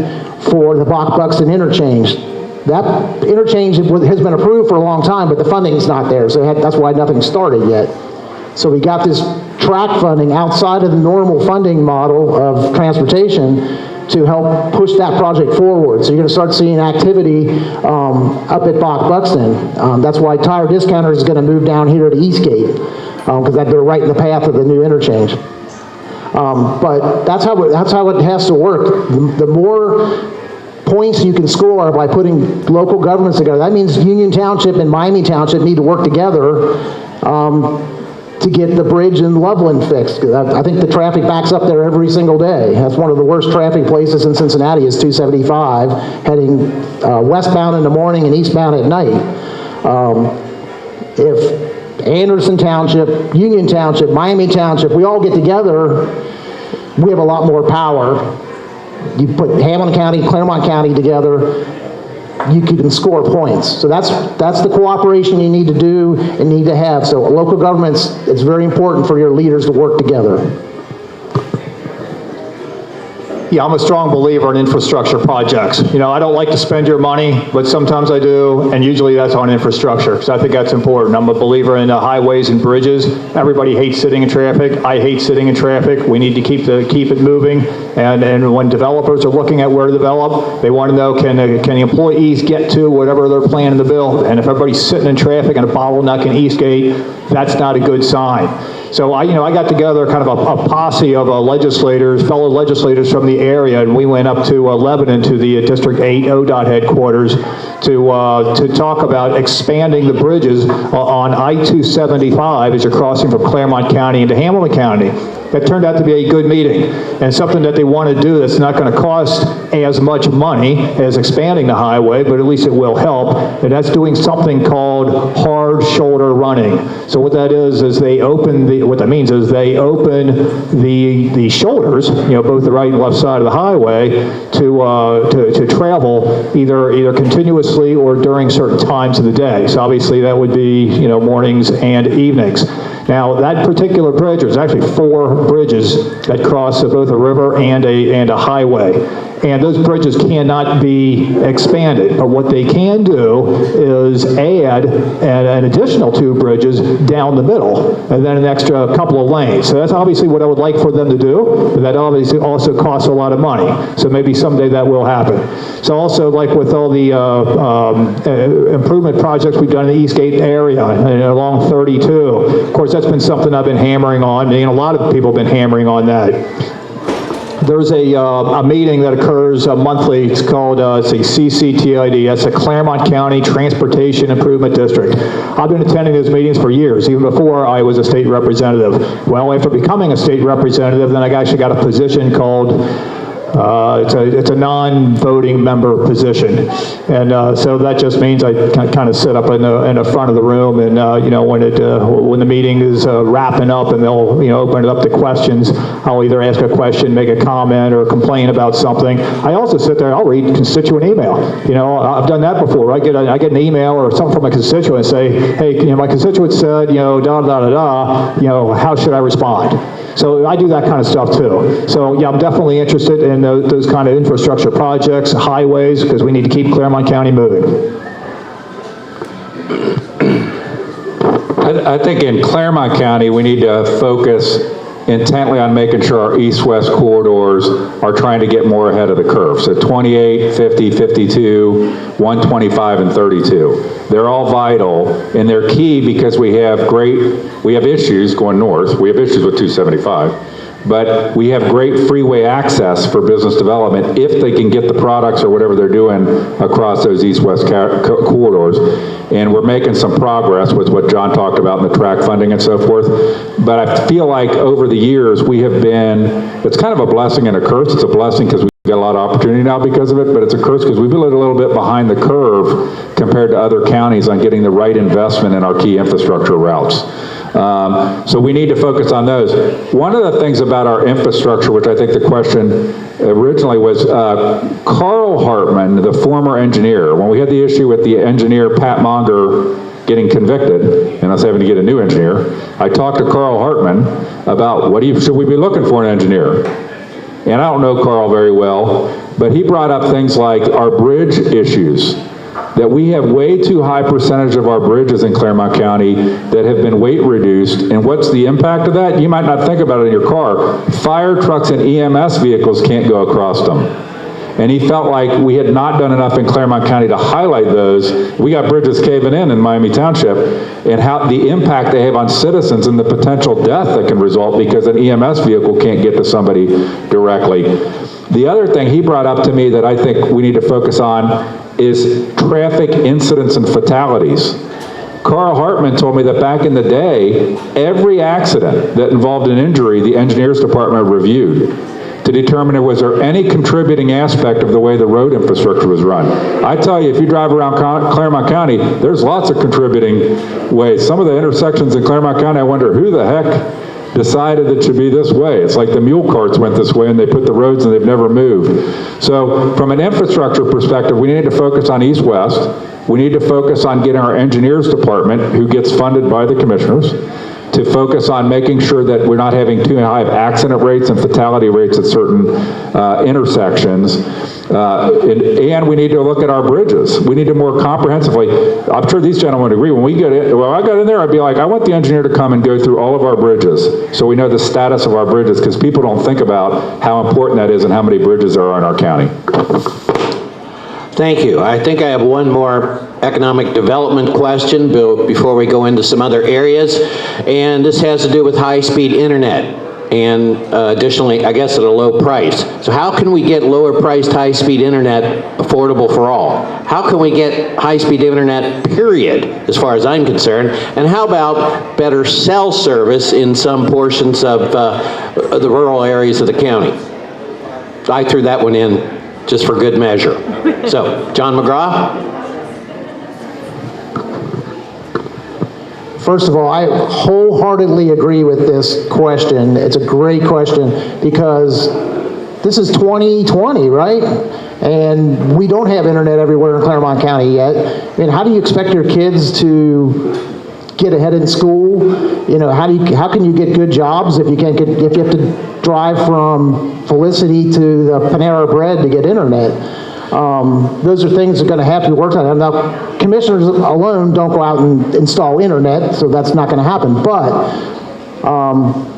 for the Buxton interchange. That interchange has been approved for a long time, but the funding's not there, so that's why nothing's started yet. So we got this track funding outside of the normal funding model of transportation to help push that project forward. So you're going to start seeing activity up at Buxton. That's why Tire Discounters is going to move down here to Eastgate, because they're right in the path of the new interchange. But that's how it has to work. The more points you can score by putting local governments together, that means Union Township and Miami Township need to work together to get the bridge in Loveland fixed. I think the traffic backs up there every single day. That's one of the worst traffic places in Cincinnati is 275, heading westbound in the morning and eastbound at night. If Anderson Township, Union Township, Miami Township, we all get together, we have a lot more power. You put Hamilton County, Claremont County together, you can score points. So that's the cooperation you need to do and need to have. So local governments, it's very important for your leaders to work together. Yeah, I'm a strong believer in infrastructure projects. You know, I don't like to spend your money, but sometimes I do, and usually that's on infrastructure, because I think that's important. I'm a believer in highways and bridges. Everybody hates sitting in traffic. I hate sitting in traffic. We need to keep it moving, and when developers are looking at where to develop, they want to know, can the employees get to whatever they're planning to build? And if everybody's sitting in traffic and a bottleneck in Eastgate, that's not a good sign. So I got together kind of a posse of fellow legislators from the area, and we went up to Lebanon to the District 8 ODOT headquarters to talk about expanding the bridges on I-275 as you're crossing from Claremont County into Hamilton County. That turned out to be a good meeting, and something that they want to do that's not going to cost as much money as expanding the highway, but at least it will help, and that's doing something called hard shoulder running. So what that is they open the shoulders, both the right and left side of the highway, to travel either continuously or during certain times of the day. So obviously that would be mornings and evenings. Now, that particular bridge, there's actually 4 bridges that cross both a river and a highway. And those bridges cannot be expanded. But what they can do is add an additional 2 bridges down the middle, and then an extra couple of lanes. So that's obviously what I would like for them to do, but that obviously also costs a lot of money. So maybe someday that will happen. So also, like with all the improvement projects we've done in the Eastgate area and along 32, of course, that's been something I've been hammering on, and a lot of people have been hammering on that. There's a meeting that occurs monthly. It's called it's a CCTID. That's the Claremont County Transportation Improvement District. I've been attending those meetings for years, even before I was a state representative. Well, after becoming a state representative, then I actually got a position called it's a non-voting member position, and so that just means I kind of sit up in the front of the room, and when the meeting is wrapping up and they'll open it up to questions, I'll either ask a question, make a comment, or complain about something. I also sit there. I'll read constituent email. I've done that before. I get an email or something from a constituent and say, hey, my constituent said, da da da da. How should I respond? So I do that kind of stuff too. So yeah, I'm definitely interested in those kind of infrastructure projects, highways, because we need to keep Claremont County moving. I think in Claremont County, we need to focus intently on making sure our east-west corridors are trying to get more ahead of the curve. So 28, 50, 52, 125, and 32. They're all vital, and they're key because we have issues going north. We have issues with 275, but we have great freeway access for business development if they can get the products or whatever they're doing across those east-west corridors. And we're making some progress with what John talked about in the track funding and so forth. But I feel like over the years it's kind of a blessing and a curse. It's a blessing because we got a lot of opportunity now because of it, but it's a curse because we've been a little bit behind the curve compared to other counties on getting the right investment in our key infrastructure routes. So we need to focus on those. One of the things about our infrastructure, which I think the question originally was, Carl Hartman, the former engineer, when we had the issue with the engineer Pat Monger getting convicted and us having to get a new engineer, I talked to Carl Hartman about should we be looking for an engineer? And I don't know Carl very well, but he brought up things like our bridge issues, that we have way too high percentage of our bridges in Claremont County that have been weight reduced. And what's the impact of that? You might not think about it in your car. Fire trucks and EMS vehicles can't go across them. And he felt like we had not done enough in Claremont County to highlight those. We got bridges caving in Miami Township, and how the impact they have on citizens and the potential death that can result because an EMS vehicle can't get to somebody directly. The other thing he brought up to me that I think we need to focus on is traffic incidents and fatalities. Carl Hartman told me that back in the day, every accident that involved an injury, the engineers department reviewed to determine was there any contributing aspect of the way the road infrastructure was run. I tell you, if you drive around Claremont County, there's lots of contributing ways. Some of the intersections in Claremont County, I wonder who the heck decided it should be this way. It's like the mule carts went this way and they put the roads and they've never moved. So from an infrastructure perspective, we need to focus on east-west. We need to focus on getting our engineers department, who gets funded by the commissioners, to focus on making sure that we're not having too high of accident rates and fatality rates at certain intersections. And we need to look at our bridges. We need to more comprehensively, I'm sure these gentlemen agree, when we get in, well, I got in there, I'd be like, I want the engineer to come and go through all of our bridges so we know the status of our bridges, because people don't think about how important that is and how many bridges there are in our county. Thank you. I think I have one more economic development question before we go into some other areas, and this has to do with high-speed internet, and additionally, I guess at a low price. So how can we get lower-priced high-speed internet affordable for all? How can we get high-speed internet, period, as far as I'm concerned? And how about better cell service in some portions of the rural areas of the county? I threw that one in just for good measure. So, John McGraw? First of all, I wholeheartedly agree with this question. It's a great question because this is 2020, right? And we don't have internet everywhere in Claremont County yet. I mean, how do you expect your kids to get ahead in school? You know, how can you get good jobs if you can't get, if you have to drive from Felicity to the Panera Bread to get internet? Those are things that are going to have to be worked on. Now, commissioners alone don't go out and install internet, so that's not going to happen. But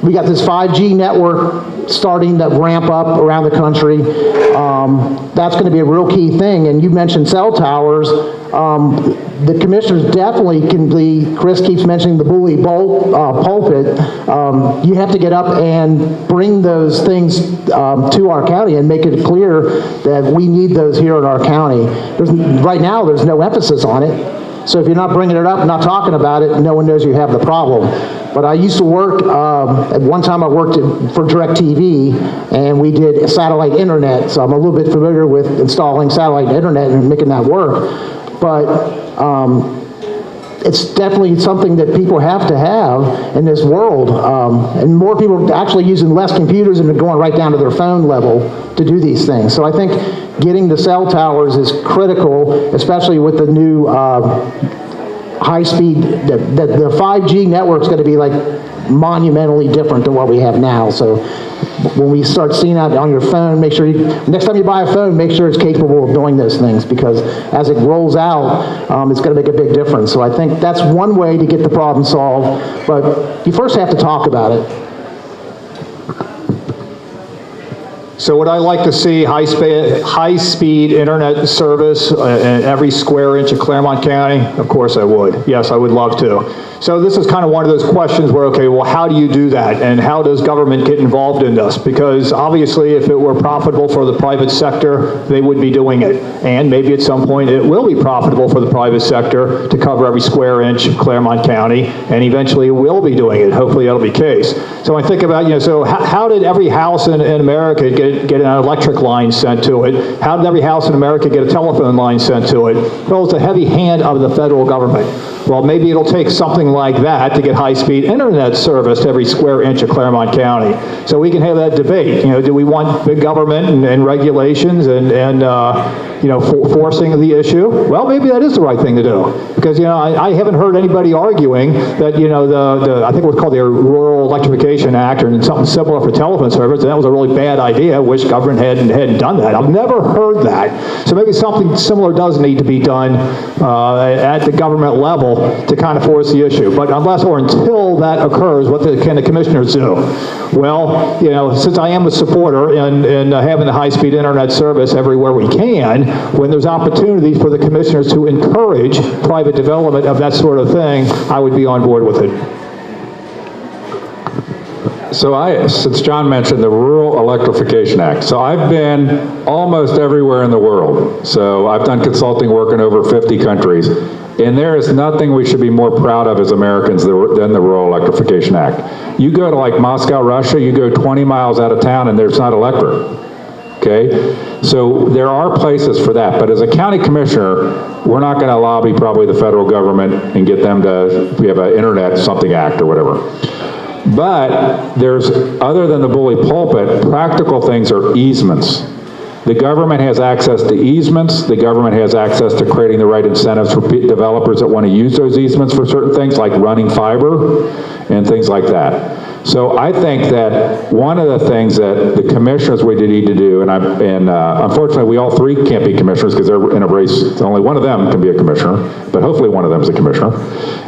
we got this 5G network starting to ramp up around the country. That's going to be a real key thing. And you mentioned cell towers. The commissioners definitely can be, Chris keeps mentioning the bully pulpit. You have to get up and bring those things to our county and make it clear that we need those here in our county. Right now, there's no emphasis on it. So if you're not bringing it up, not talking about it, no one knows you have the problem. But I used to work, at one time I worked for DirecTV, and we did satellite internet, so I'm a little bit familiar with installing satellite internet and making that work. But it's definitely something that people have to have in this world. And more people are actually using less computers and going right down to their phone level to do these things. So I think getting the cell towers is critical, especially with the new high speed, the 5G network is going to be like monumentally different than what we have now. So when we start seeing that on your phone, make sure next time you buy a phone, make sure it's capable of doing those things, because as it rolls out, it's going to make a big difference. So I think that's one way to get the problem solved, but you first have to talk about it. So would I like to see high-speed internet service in every square inch of Claremont County? Of course I would. Yes, I would love to. So this is kind of one of those questions where, okay, well, how do you do that? And how does government get involved in this? Because obviously, if it were profitable for the private sector, they would be doing it. And maybe at some point it will be profitable for the private sector to cover every square inch of Claremont County, and eventually it will be doing it. Hopefully that'll be the case. So I think about, so how did every house in America get an electric line sent to it? How did every house in America get a telephone line sent to it? Well, it's a heavy hand of the federal government. Well, maybe it'll take something like that to get high-speed internet service to every square inch of Claremont County. So we can have that debate. Do we want big government and regulations and forcing the issue? Well, maybe that is the right thing to do. Because, I haven't heard anybody arguing that, I think it was called the Rural Electrification Act or something similar for telephone service, and that was a really bad idea. Wish government hadn't done that. I've never heard that. So maybe something similar does need to be done at the government level to kind of force the issue. But unless or until that occurs, what can the commissioners do? Well, since I am a supporter in having the high-speed internet service everywhere we can, when there's opportunities for the commissioners to encourage private development of that sort of thing, I would be on board with it. So since John mentioned the Rural Electrification Act, so I've been almost everywhere in the world. So I've done consulting work in over 50 countries. And there is nothing we should be more proud of as Americans than the Rural Electrification Act. You go to like Moscow, Russia, you go 20 miles out of town and there's not electric. Okay? So there are places for that. But as a county commissioner, we're not going to lobby probably the federal government and get them to, we have an internet something act or whatever. But there's, other than the bully pulpit, practical things are easements. The government has access to easements. The government has access to creating the right incentives for developers that want to use those easements for certain things, like running fiber and things like that. So I think that one of the things that the commissioners would need to do, and unfortunately we all three can't be commissioners because they're in a race, only one of them can be a commissioner, but hopefully one of them is a commissioner,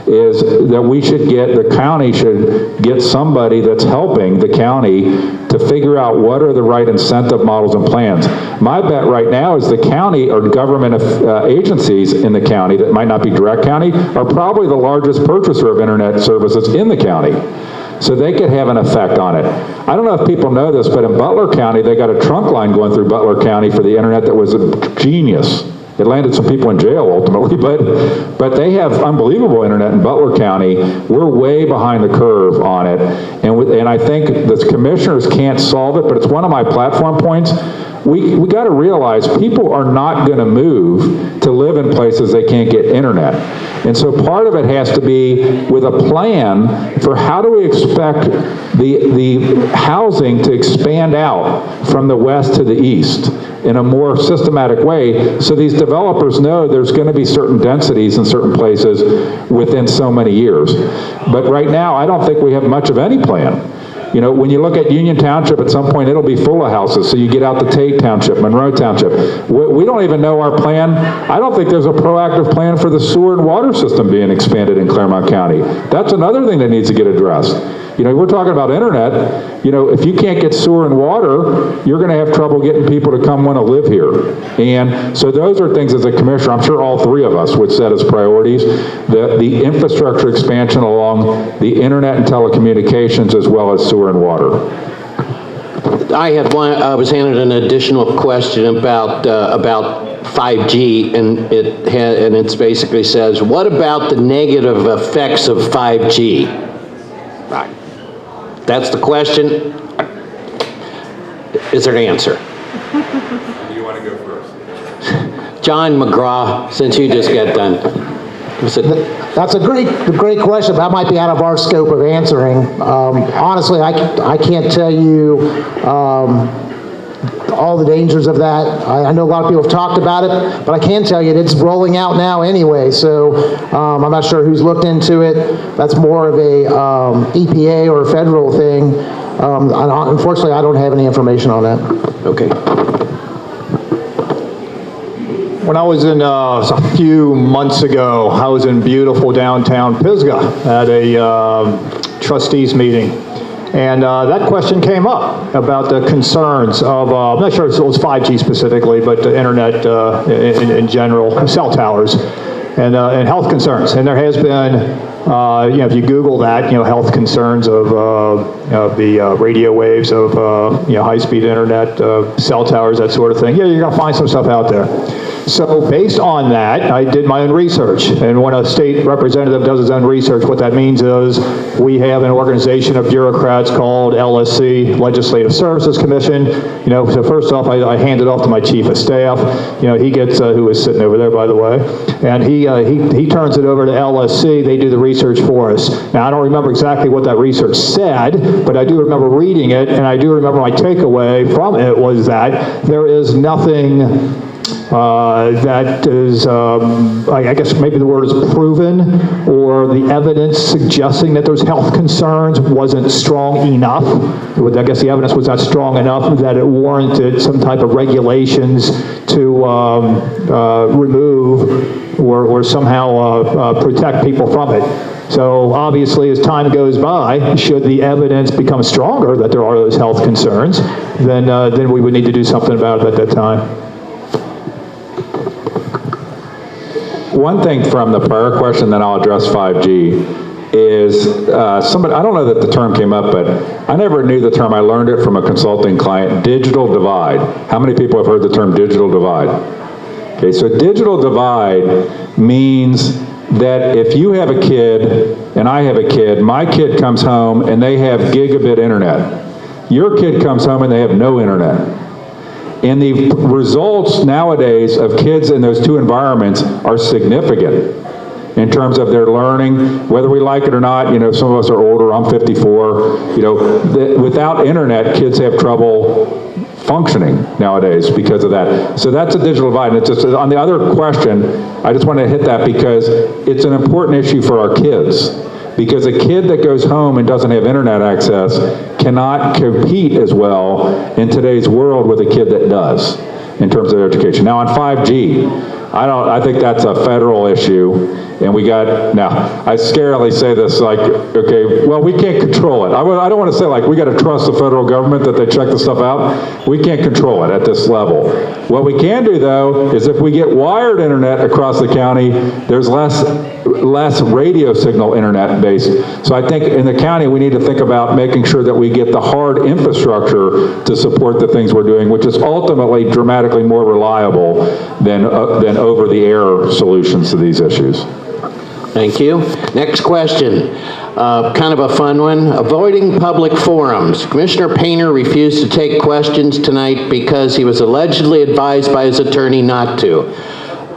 is that the county should get somebody that's helping the county to figure out what are the right incentive models and plans. My bet right now is the county or government agencies in the county that might not be direct county are probably the largest purchaser of internet services in the county. So they could have an effect on it. I don't know if people know this, but in Butler County, they got a trunk line going through Butler County for the internet that was a genius. It landed some people in jail ultimately, but they have unbelievable internet in Butler County. We're way behind the curve on it, and I think the commissioners can't solve it, but it's one of my platform points. We got to realize people are not going to move to live in places they can't get internet. And so part of it has to be with a plan for how do we expect the housing to expand out from the west to the east in a more systematic way, so these developers know there's going to be certain densities in certain places within so many years. But right now, I don't think we have much of any plan. You know, when you look at Union Township, at some point it'll be full of houses. So you get out to Tate Township, Monroe Township. We don't even know our plan. I don't think there's a proactive plan for the sewer and water system being expanded in Claremont County. That's another thing that needs to get addressed. You know, we're talking about internet. You know, if you can't get sewer and water, you're going to have trouble getting people to come want to live here. And so those are things as a commissioner, I'm sure all three of us would set as priorities. The infrastructure expansion along the internet and telecommunications as well as sewer and water. I was handed an additional question about 5G, and it basically says, what about the negative effects of 5G? Right. That's the question. Is there an answer? Do you want to go first? John McGraw, since you just got done. That's a great question, but that might be out of our scope of answering. Honestly, I can't tell you all the dangers of that. I know a lot of people have talked about it, but I can tell you it's rolling out now anyway, so I'm not sure who's looked into it. That's more of a EPA or a federal thing. Unfortunately, I don't have any information on that. Okay. When I was in, a few months ago, I was in beautiful downtown Pisgah at a trustees meeting. And that question came up about the concerns of, I'm not sure if it was 5G specifically, but the internet in general, cell towers, and health concerns. And there has been, you know, if you Google that, you know, health concerns of the radio waves of, you know, high-speed internet, cell towers, that sort of thing. Yeah, you're going to find some stuff out there. So based on that, I did my own research. And when a state representative does his own research, what that means is we have an organization of bureaucrats called LSC, Legislative Services Commission. You know, so first off, I hand it off to my chief of staff. You know, he gets, who is sitting over there, by the way, and he turns it over to LSC. They do the research for us. Now, I don't remember exactly what that research said, but I do remember reading it, and I do remember my takeaway from it was that there is nothing that is, I guess maybe the word is proven, or the evidence suggesting that those health concerns wasn't strong enough. I guess the evidence was not strong enough that it warranted some type of regulations to remove or somehow protect people from it. So obviously, as time goes by, should the evidence become stronger that there are those health concerns, then we would need to do something about it at that time. One thing from the prior question, then I'll address 5G, is somebody, I don't know that the term came up, but I never knew the term. I learned it from a consulting client, digital divide. How many people have heard the term digital divide? Okay, so digital divide means that if you have a kid and I have a kid, my kid comes home and they have gigabit internet. Your kid comes home and they have no internet. And the results nowadays of kids in those two environments are significant. in terms of their learning, whether we like it or not. You know, some of us are older, I'm 54. You know, without internet, kids have trouble functioning nowadays because of that. So that's a digital divide. And it's just, on the other question, I just want to hit that because it's an important issue for our kids. Because a kid that goes home and doesn't have internet access cannot compete as well in today's world with a kid that does in terms of education. Now on 5G, I think that's a federal issue, and we got, now, I scarily say this like, okay, well, we can't control it. I don't want to say like, we got to trust the federal government that they check the stuff out. We can't control it at this level. What we can do, though, is if we get wired internet across the county, there's less radio signal internet based. So I think in the county, we need to think about making sure that we get the hard infrastructure to support the things we're doing, which is ultimately dramatically more reliable than over-the-air solutions to these issues. Thank you. Next question, kind of a fun one. Avoiding public forums. Commissioner Painter refused to take questions tonight because he was allegedly advised by his attorney not to.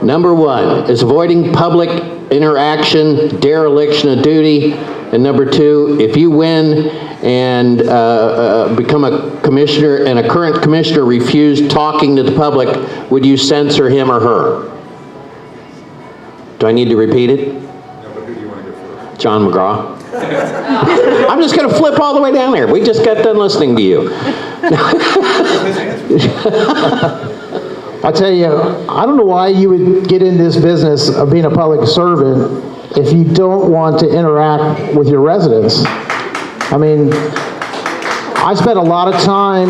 Number one, is avoiding public interaction dereliction of duty? And number two, if you win and become a commissioner and a current commissioner refused talking to the public, would you censor him or her? Do I need to repeat it? No, but who do you want to go first? John McGraw. I'm just going to flip all the way down there. We just got done listening to you. I tell you, I don't know why you would get in this business of being a public servant if you don't want to interact with your residents. I mean, I spent a lot of time,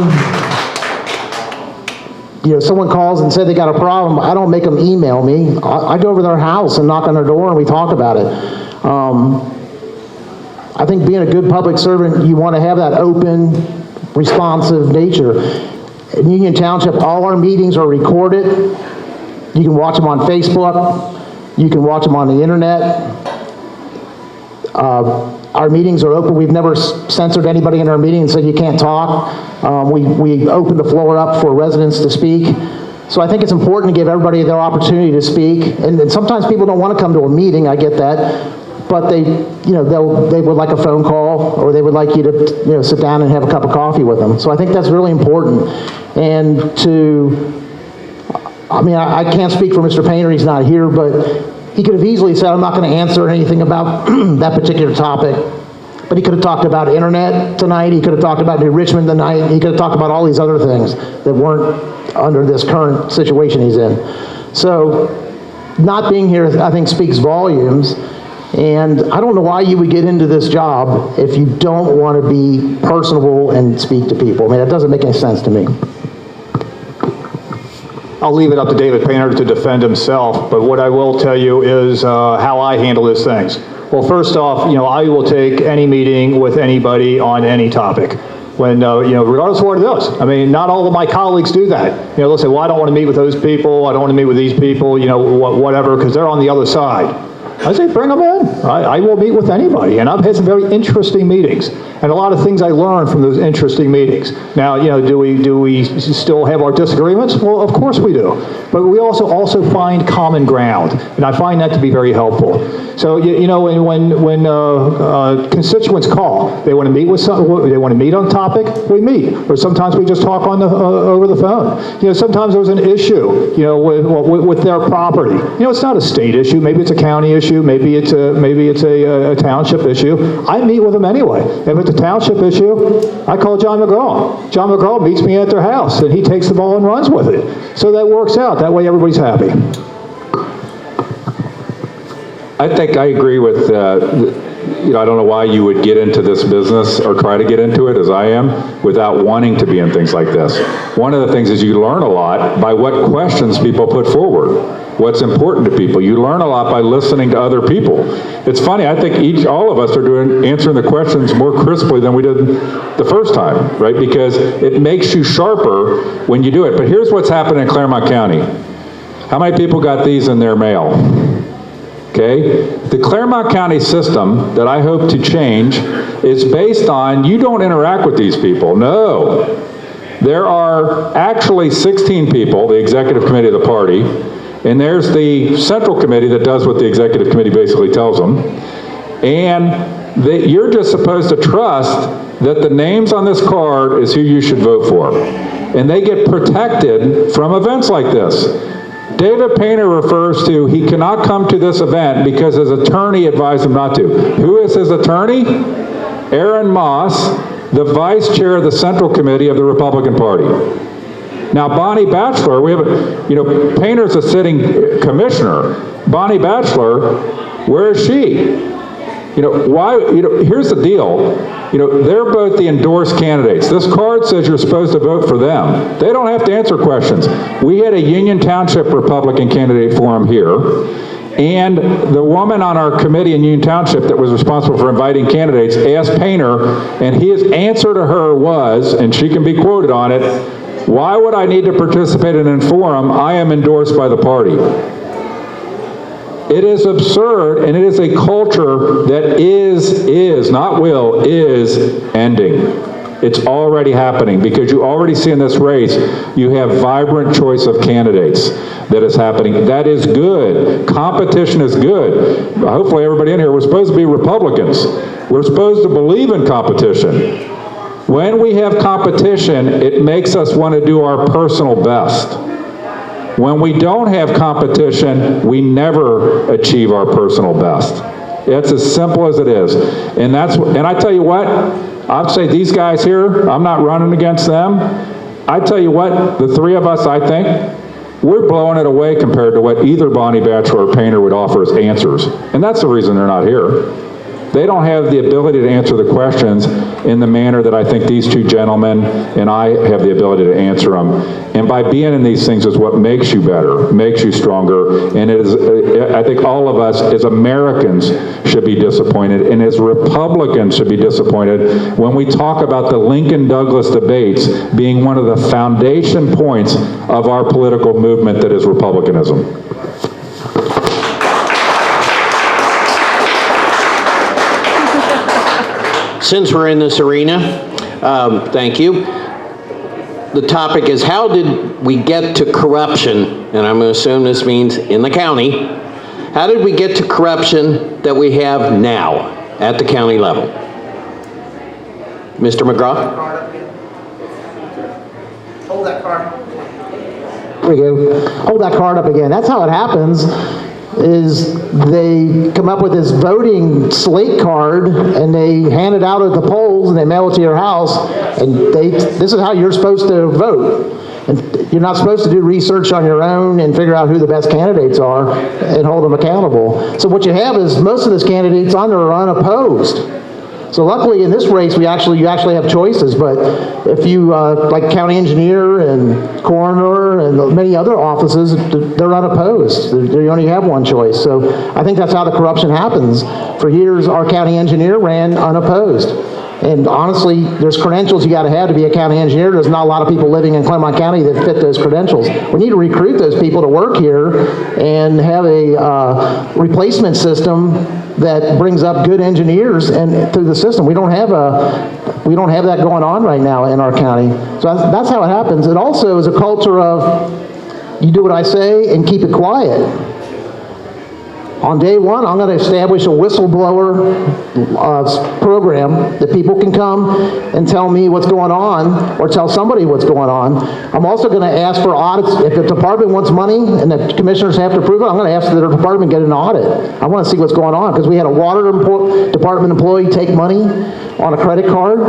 you know, someone calls and said they got a problem, I don't make them email me. I go over to their house and knock on their door and we talk about it. I think being a good public servant, you want to have that open, responsive nature. In Union Township, all our meetings are recorded. You can watch them on Facebook. You can watch them on the internet. Our meetings are open. We've never censored anybody in our meeting and said you can't talk. We open the floor up for residents to speak. So I think it's important to give everybody their opportunity to speak. And sometimes people don't want to come to a meeting, I get that. But they would like a phone call, or they would like you to, sit down and have a cup of coffee with them. So I think that's really important. And I can't speak for Mr. Painter, he's not here, but he could have easily said, I'm not going to answer anything about that particular topic. But he could have talked about internet tonight, he could have talked about New Richmond tonight, he could have talked about all these other things that weren't under this current situation he's in. So not being here, I think, speaks volumes. And I don't know why you would get into this job if you don't want to be personable and speak to people. I mean, that doesn't make any sense to me. I'll leave it up to David Painter to defend himself, but what I will tell you is how I handle these things. Well, first off, I will take any meeting with anybody on any topic. When, regardless of what it is. I mean, not all of my colleagues do that. They'll say, well, I don't want to meet with those people, I don't want to meet with these people, whatever, because they're on the other side. I say, bring them in. I will meet with anybody, and I've had some very interesting meetings, and a lot of things I learned from those interesting meetings. Now, do we still have our disagreements? Well, of course we do, but we also find common ground, and I find that to be very helpful. So, when constituents call, they want to meet with they want to meet on topic, we meet, or sometimes we just talk on the over the phone. Sometimes there's an issue, with their property. It's not a state issue, maybe it's a county issue. Maybe it's a township issue. I meet with them anyway. If it's a township issue, I call John McGraw. John McGraw meets me at their house, and he takes the ball and runs with it. So that works out. That way everybody's happy. I think I agree with, I don't know why you would get into this business or try to get into it as I am without wanting to be in things like this. One of the things is you learn a lot by what questions people put forward. What's important to people. You learn a lot by listening to other people. It's funny, I think all of us are answering the questions more crisply than we did the first time, right? Because it makes you sharper when you do it. But here's what's happening in Claremont County. How many people got these in their mail? Okay? The Claremont County system that I hope to change is based on you don't interact with these people. No. There are actually 16 people, the executive committee of the party, And there's the central committee that does what the executive committee basically tells them. And you're just supposed to trust that the names on this card is who you should vote for. And they get protected from events like this. David Painter refers to, he cannot come to this event because his attorney advised him not to. Who is his attorney? Aaron Moss, the vice chair of the Central Committee of the Republican Party. Now, Bonnie Batchler, Painter's a sitting commissioner. Bonnie Batchler, where is she? Here's the deal. They're both the endorsed candidates. This card says you're supposed to vote for them. They don't have to answer questions. We had a Union Township Republican candidate forum here, and the woman on our committee in Union Township that was responsible for inviting candidates asked Painter, and his answer to her was, and she can be quoted on it, "Why would I need to participate in a forum? I am endorsed by the party." It is absurd, and it is a culture that is ending. It's already happening, because you already see in this race, you have vibrant choice of candidates that is happening. That is good. Competition is good. Hopefully everybody in here, we're supposed to be Republicans. We're supposed to believe in competition. When we have competition, it makes us want to do our personal best. When we don't have competition, we never achieve our personal best. It's as simple as it is. And I tell you what, I'd say these guys here, I'm not running against them. I tell you what, the three of us, I think, we're blowing it away compared to what either Bonnie Batchler or Painter would offer as answers. And that's the reason they're not here. They don't have the ability to answer the questions in the manner that I think these two gentlemen and I have the ability to answer them. And by being in these things is what makes you better, makes you stronger. And it is, I think all of us as Americans should be disappointed, and as Republicans should be disappointed when we talk about the Lincoln-Douglas debates being one of the foundation points of our political movement that is Republicanism. Since we're in this arena, thank you. The topic is, how did we get to corruption? And I'm going to assume this means in the county. How did we get to corruption that we have now at the county level? Mr. McGraw? Hold that card. There we go. Hold that card up again. That's how it happens. Is they come up with this voting slate card and they hand it out at the polls and they mail it to your house, and this is how you're supposed to vote. And you're not supposed to do research on your own and figure out who the best candidates are and hold them accountable. So what you have is most of those candidates on there are unopposed. So luckily in this race, you actually have choices, but if you, like county engineer and coroner and many other offices, they're unopposed. You only have one choice. So I think that's how the corruption happens. For years, our county engineer ran unopposed. And honestly, there's credentials you got to have to be a county engineer. There's not a lot of people living in Claremont County that fit those credentials. We need to recruit those people to work here and have a replacement system that brings up good engineers and through the system. We don't have that going on right now in our county. So that's how it happens. It also is a culture of you do what I say and keep it quiet. On day one, I'm going to establish a whistleblower program that people can come and tell me what's going on or tell somebody what's going on. I'm also going to ask for audits. If the department wants money and the commissioners have to approve it, I'm going to ask that the department get an audit. I want to see what's going on, because we had a water department employee take money on a credit card.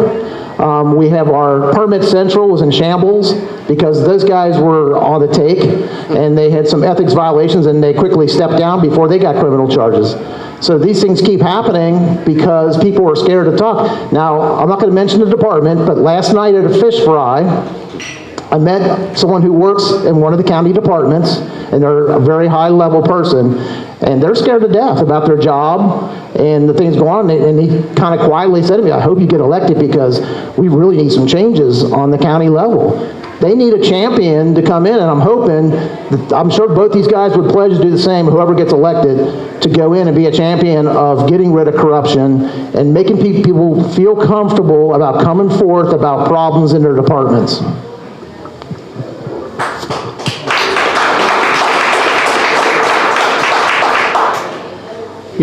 We have our Permit Central was in shambles because those guys were on the take and they had some ethics violations and they quickly stepped down before they got criminal charges. So these things keep happening because people are scared to talk. Now, I'm not going to mention the department, but last night at a fish fry, I met someone who works in one of the county departments, and they're a very high-level person, and they're scared to death about their job and the things going on. And he kind of quietly said to me, I hope you get elected because we really need some changes on the county level. They need a champion to come in, and I'm sure both these guys would pledge to do the same, whoever gets elected, to go in and be a champion of getting rid of corruption and making people feel comfortable about coming forth about problems in their departments.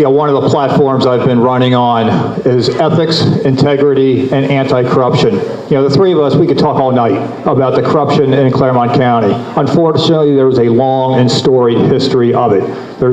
one of the platforms I've been running on is ethics, integrity, and anti-corruption. The three of us, we could talk all night about the corruption in Claremont County. Unfortunately, there was a long and storied history of it. There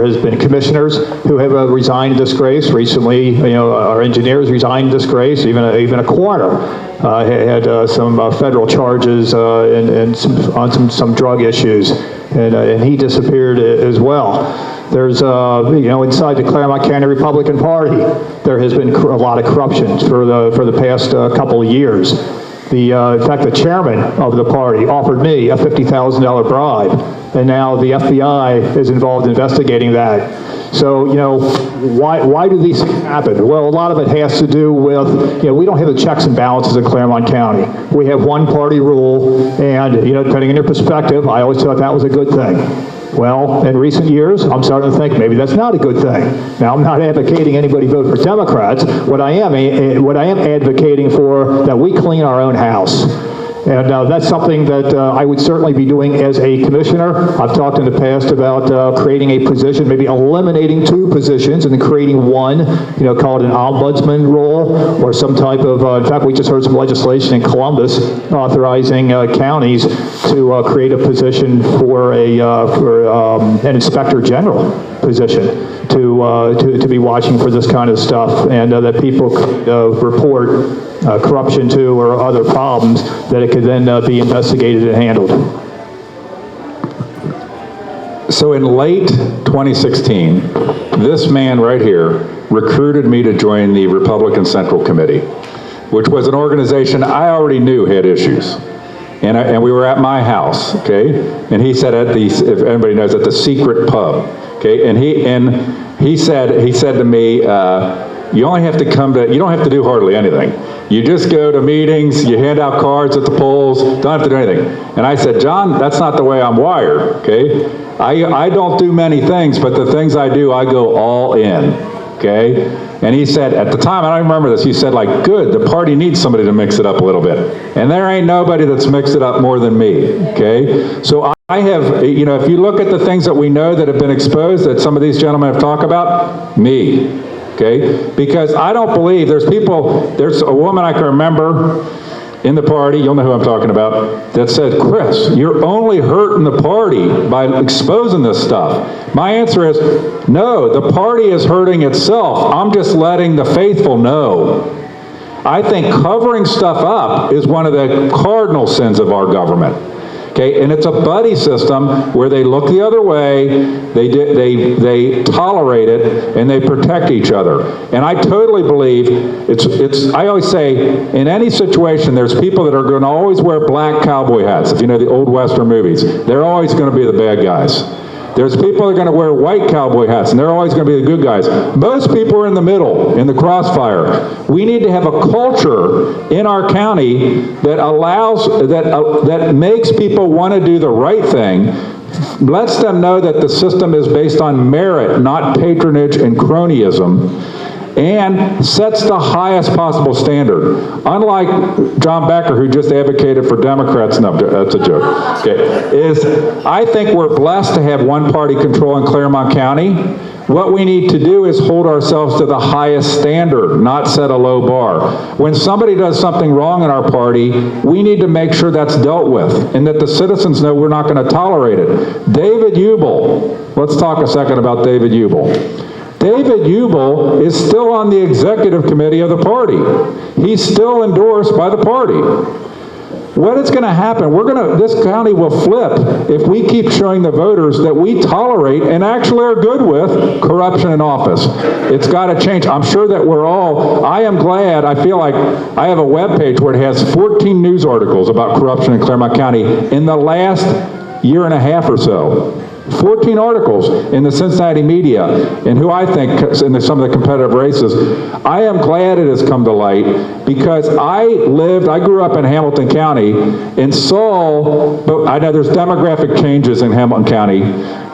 has been commissioners who have resigned in disgrace. Recently, our engineers resigned in disgrace. Even a coroner had some federal charges on some drug issues, and he disappeared as well. There's, inside the Claremont County Republican Party, there has been a lot of corruption for the past couple of years. In fact, the chairman of the party offered me a $50,000 bribe, and now the FBI is involved in investigating that. So, why do these things happen? Well, a lot of it has to do with, we don't have the checks and balances in Claremont County. We have one party rule, and, depending on your perspective, I always thought that was a good thing. Well, in recent years, I'm starting to think maybe that's not a good thing. Now, I'm not advocating anybody vote for Democrats. What I am advocating for, that we clean our own house. And that's something that I would certainly be doing as a commissioner. I've talked in the past about creating a position, maybe eliminating 2 positions and then creating one, called an ombudsman role, or some type of, in fact, we just heard some legislation in Columbus authorizing counties to create a position for an inspector general position to be watching for this kind of stuff, and that people could report corruption to or other problems, that it could then be investigated and handled. So in late 2016, this man right here recruited me to join the Republican Central Committee, which was an organization I already knew had issues. And we were at my house, okay? And he said if anybody knows, at the Secret Pub, okay? And he said to me, you only have to come to, you don't have to do hardly anything. You just go to meetings, you hand out cards at the polls, don't have to do anything. And I said, John, that's not the way I'm wired, okay? I don't do many things, but the things I do, I go all in, okay? And he said, at the time, I don't remember this, he said, like, good, the party needs somebody to mix it up a little bit. And there ain't nobody that's mixed it up more than me, okay? So I have, if you look at the things that we know that have been exposed, that some of these gentlemen have talked about, me. Okay? Because I don't believe, there's a woman I can remember in the party, you'll know who I'm talking about, that said, Chris, you're only hurting the party by exposing this stuff. My answer is, no, the party is hurting itself. I'm just letting the faithful know. I think covering stuff up is one of the cardinal sins of our government. Okay, and it's a buddy system where they look the other way, they tolerate it, and they protect each other. And I totally believe I always say, in any situation, there's people that are going to always wear black cowboy hats. If you know the old Western movies, they're always going to be the bad guys. There's people that are going to wear white cowboy hats, and they're always going to be the good guys. Most people are in the middle, in the crossfire. We need to have a culture in our county that allows, that makes people want to do the right thing, lets them know that the system is based on merit, not patronage and cronyism, and sets the highest possible standard. Unlike John Becker, who just advocated for Democrats, no, that's a joke, okay, I think we're blessed to have one party control in Claremont County. What we need to do is hold ourselves to the highest standard, not set a low bar. When somebody does something wrong in our party, we need to make sure that's dealt with, and that the citizens know we're not going to tolerate it. David Ubel, let's talk a second about David Ubel. David Ubel is still on the executive committee of the party. He's still endorsed by the party. What is going to happen? This county will flip if we keep showing the voters that we tolerate and actually are good with corruption in office. It's got to change. I'm sure that I am glad, I feel like I have a webpage where it has 14 news articles about corruption in Claremont County in the last year and a half or so. 14 articles in the Cincinnati media, and who I think in some of the competitive races. I am glad it has come to light, because I grew up in Hamilton County and saw, but I know there's demographic changes in Hamilton County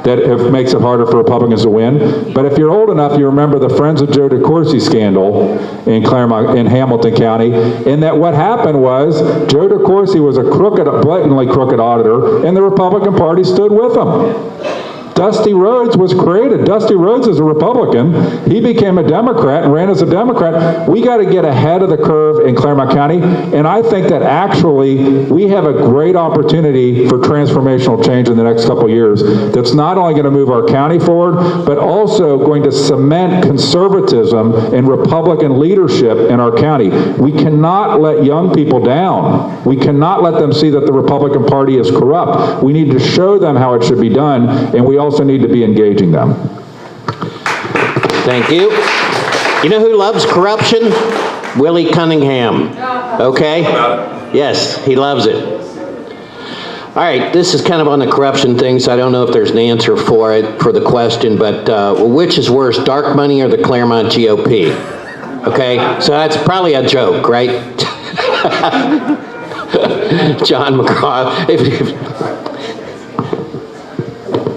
that makes it harder for Republicans to win. But if you're old enough, you remember the Friends of Joe DeCourcy scandal in Hamilton County, and that what happened was Joe DeCourcy was a blatantly crooked auditor, and the Republican Party stood with him. Dusty Rhodes was created. Dusty Rhodes is a Republican. He became a Democrat and ran as a Democrat. We got to get ahead of the curve in Claremont County, and I think that actually we have a great opportunity for transformational change in the next couple of years that's not only going to move our county forward, but also going to cement conservatism and Republican leadership in our county. We cannot let young people down. We cannot let them see that the Republican Party is corrupt. We need to show them how it should be done, and we also need to be engaging them. Thank you. You know who loves corruption? Willie Cunningham. Okay? Yes, he loves it. All right, this is kind of on the corruption thing, so I don't know if there's an answer for it, for the question, but which is worse, dark money or the Claremont GOP? Okay, so that's probably a joke, right? John McCraw,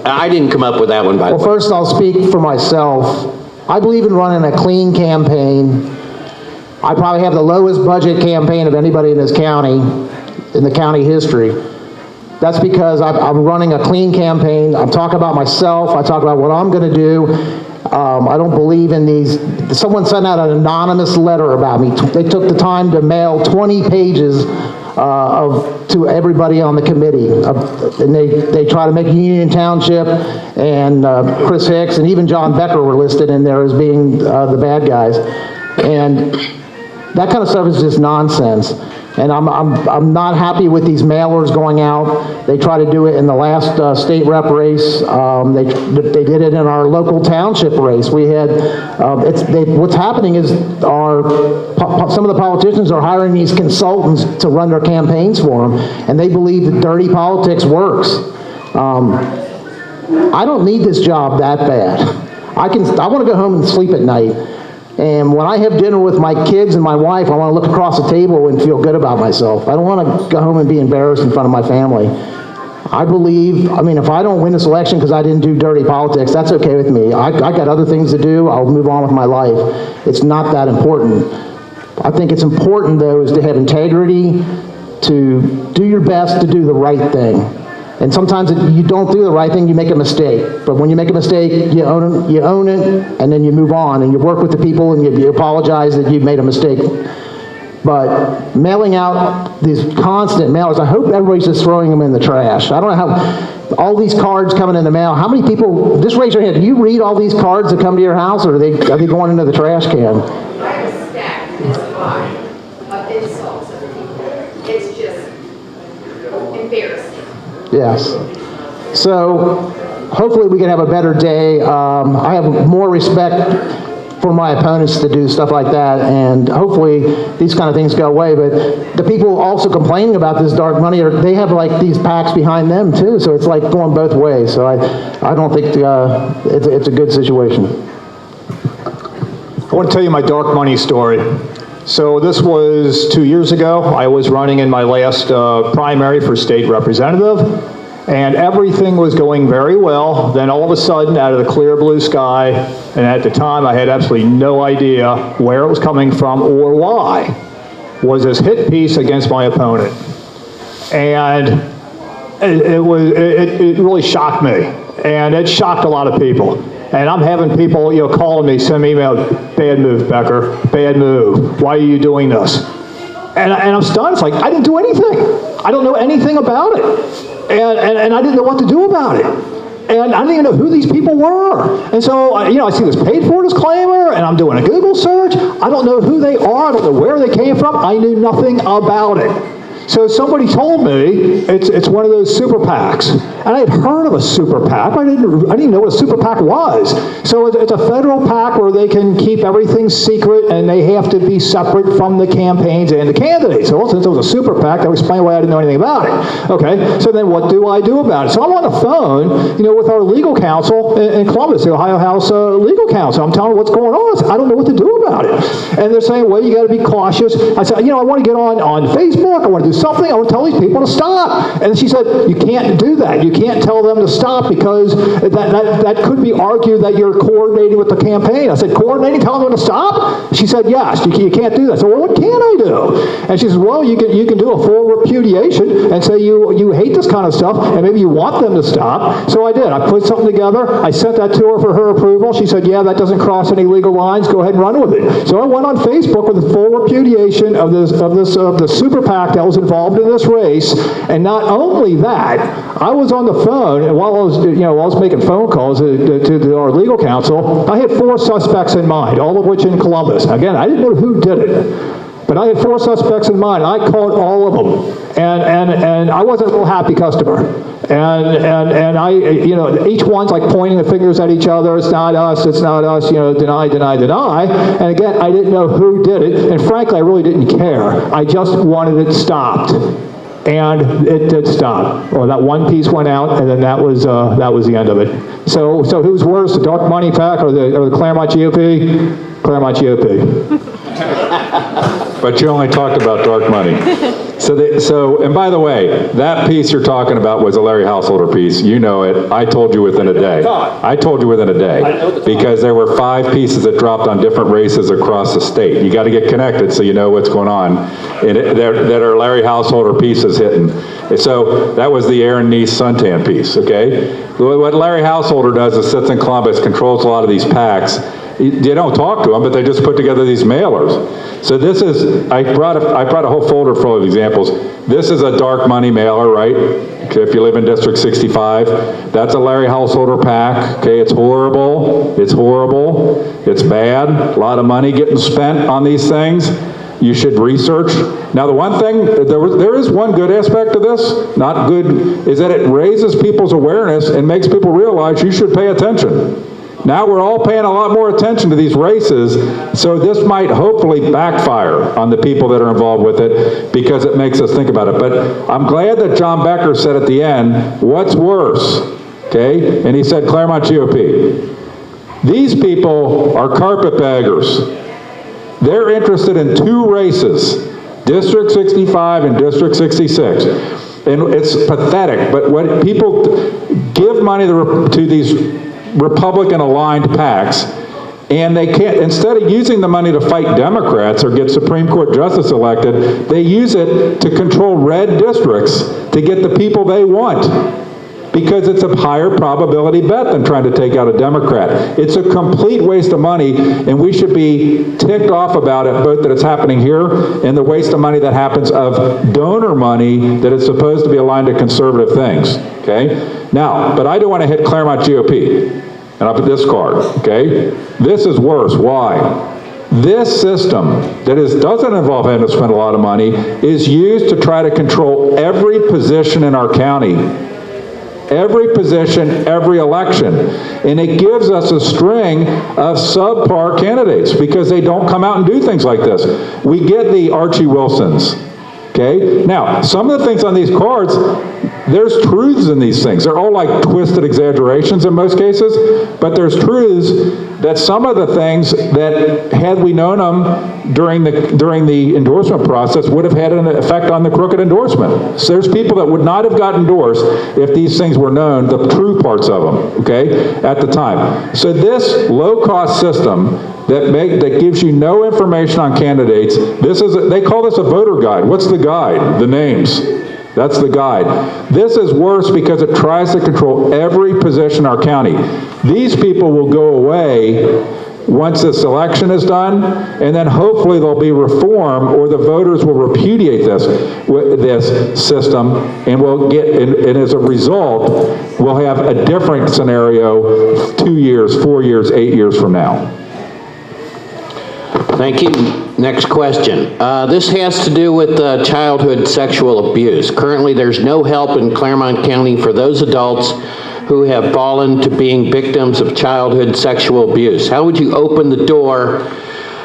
I didn't come up with that one, by the Well, way. first I'll speak for myself. I believe in running a clean campaign. I probably have the lowest budget campaign of anybody in this county, in the county history. That's because I'm running a clean campaign. I'm talking about myself. I talk about what I'm going to do. I don't believe in these. Someone sent out an anonymous letter about me. They took the time to mail 20 pages to everybody on the committee. And they try to make Union Township and Chris Hicks and even John Becker were listed in there as being the bad guys. And that kind of stuff is just nonsense. And I'm not happy with these mailers going out. They tried to do it in the last state rep race. They did it in our local township race. We had, what's happening is some of the politicians are hiring these consultants to run their campaigns for them, and they believe that dirty politics works. I don't need this job that bad. I want to go home and sleep at night. And when I have dinner with my kids and my wife, I want to look across the table and feel good about myself. I don't want to go home and be embarrassed in front of my family. I mean, if I don't win this election because I didn't do dirty politics, that's okay with me. I got other things to do. I'll move on with my life. It's not that important. I think it's important, though, is to have integrity, to do your best to do the right thing. And sometimes if you don't do the right thing, you make a mistake. But when you make a mistake, you own it, and then you move on, and you work with the people, and you apologize that you made a mistake. But mailing out these constant mailers, I hope everybody's just throwing them in the trash. I don't know how, all these cards coming in the mail, how many people, just raise your hand, do you read all these cards that come to your house, or are they going into the trash can? I have a stack in this line of insults of people. It's just embarrassing. Yes. So hopefully we can have a better day. I have more respect for my opponents to do stuff like that, and hopefully these kind of things go away. But the people also complaining about this dark money, they have like these PACs behind them too, so it's like going both ways. So I don't think it's a good situation. I want to tell you my dark money story. So this was 2 years ago. I was running in my last primary for state representative, and everything was going very well. Then all of a sudden, out of the clear blue sky, and at the time I had absolutely no idea where it was coming from or why, was this hit piece against my opponent. And it really shocked me, and it shocked a lot of people. And I'm having people, calling me, send me email, bad move, Becker, bad move. Why are you doing this? And I'm stunned. It's like, I didn't do anything. I don't know anything about it. And I didn't know what to do about it. And I didn't even know who these people were. And so, I see this paid for disclaimer, and I'm doing a Google search. I don't know who they are. I don't know where they came from. I knew nothing about it. So somebody told me it's one of those super PACs. And I had heard of a super PAC. I didn't even know what a super PAC was. So it's a federal PAC where they can keep everything secret, and they have to be separate from the campaigns and the candidates. So since it was a super PAC, that would explain why I didn't know anything about it. Okay, so then what do I do about it? So I'm on the phone, with our legal counsel in Columbus, the Ohio House Legal Counsel. I'm telling them what's going on. I said, I don't know what to do about it. And they're saying, well, you got to be cautious. I said, I want to get on Facebook. I want to do something. I want to tell these people to stop. And she said, you can't do that. You can't tell them to stop because that could be argued that you're coordinating with the campaign. I said, coordinating, telling them to stop? She said, yes, you can't do that. So, well, what can I do? And she says, well, you can do a full repudiation and say you hate this kind of stuff and maybe you want them to stop. So I did. I put something together. I sent that to her for her approval. She said, yeah, that doesn't cross any legal lines. Go ahead and run with it. So I went on Facebook with a full repudiation of the super PAC that was involved in this race. And not only that, I was on the phone, and while I was making phone calls to our legal counsel, I had 4 suspects in mind, all of which in Columbus. Again, I didn't know who did it, but I had 4 suspects in mind. I called all of them, and I wasn't a real happy customer. And I, each one's like pointing the fingers at each other. It's not us, deny, deny, deny. And again, I didn't know who did it, and frankly, I really didn't care. I just wanted it stopped. And it did stop. Well, that one piece went out, and then that was the end of it. So who's worse, the dark money PAC or the Claremont GOP? Claremont GOP. But you only talked about dark money. And by the way, that piece you're talking about was a Larry Householder piece. You know it. I told you within a day. I told you within a day. Because there were 5 pieces that dropped on different races across the state. You got to get connected so you know what's going on. That are Larry Householder pieces hitting. So that was the Aaron Neese suntan piece, okay? What Larry Householder does is sits in Columbus, controls a lot of these PACs. They don't talk to them, but they just put together these mailers. So this is, I brought a whole folder full of examples. This is a dark money mailer, right? Okay, if you live in District 65, that's a Larry Householder PAC. Okay, it's horrible. It's horrible. It's bad. A lot of money getting spent on these things. You should research. Now, the one thing, there is one good aspect to this, not good, is that it raises people's awareness and makes people realize you should pay attention. Now we're all paying a lot more attention to these races, so this might hopefully backfire on the people that are involved with it because it makes us think about it. But I'm glad that John Becker said at the end, what's worse? Okay? And he said Claremont GOP. These people are carpetbaggers. They're interested in 2 races, District 65 and District 66. And it's pathetic, but when people give money to these Republican-aligned PACs, and they can't, instead of using the money to fight Democrats or get Supreme Court justice elected, they use it to control red districts to get the people they want, because it's a higher probability bet than trying to take out a Democrat. It's a complete waste of money, and we should be ticked off about it, both that it's happening here and the waste of money that happens of donor money that is supposed to be aligned to conservative things, okay? Now, but I do want to hit Claremont GOP, and I'll put this card, okay? This is worse. Why? This system that doesn't involve having to spend a lot of money is used to try to control every position in our county. Every position, every election. And it gives us a string of subpar candidates because they don't come out and do things like this. We get the Archie Wilsons, okay? Now, some of the things on these cards, there's truths in these things. They're all like twisted exaggerations in most cases, but there's truths that some of the things that, had we known them during the endorsement process, would have had an effect on the crooked endorsement. So there's people that would not have gotten endorsed if these things were known, the true parts of them, okay, at the time. So this low-cost system that gives you no information on candidates, they call this a voter guide. What's the guide? The names. That's the guide. This is worse because it tries to control every position in our county. These people will go away once this election is done, and then hopefully there'll be reform, or the voters will repudiate this system, and and as a result, we'll have a different scenario 2 years, 4 years, 8 years from now. Thank you. Next question. This has to do with childhood sexual abuse. Currently, there's no help in Claremont County for those adults who have fallen to being victims of childhood sexual abuse. How would you open the door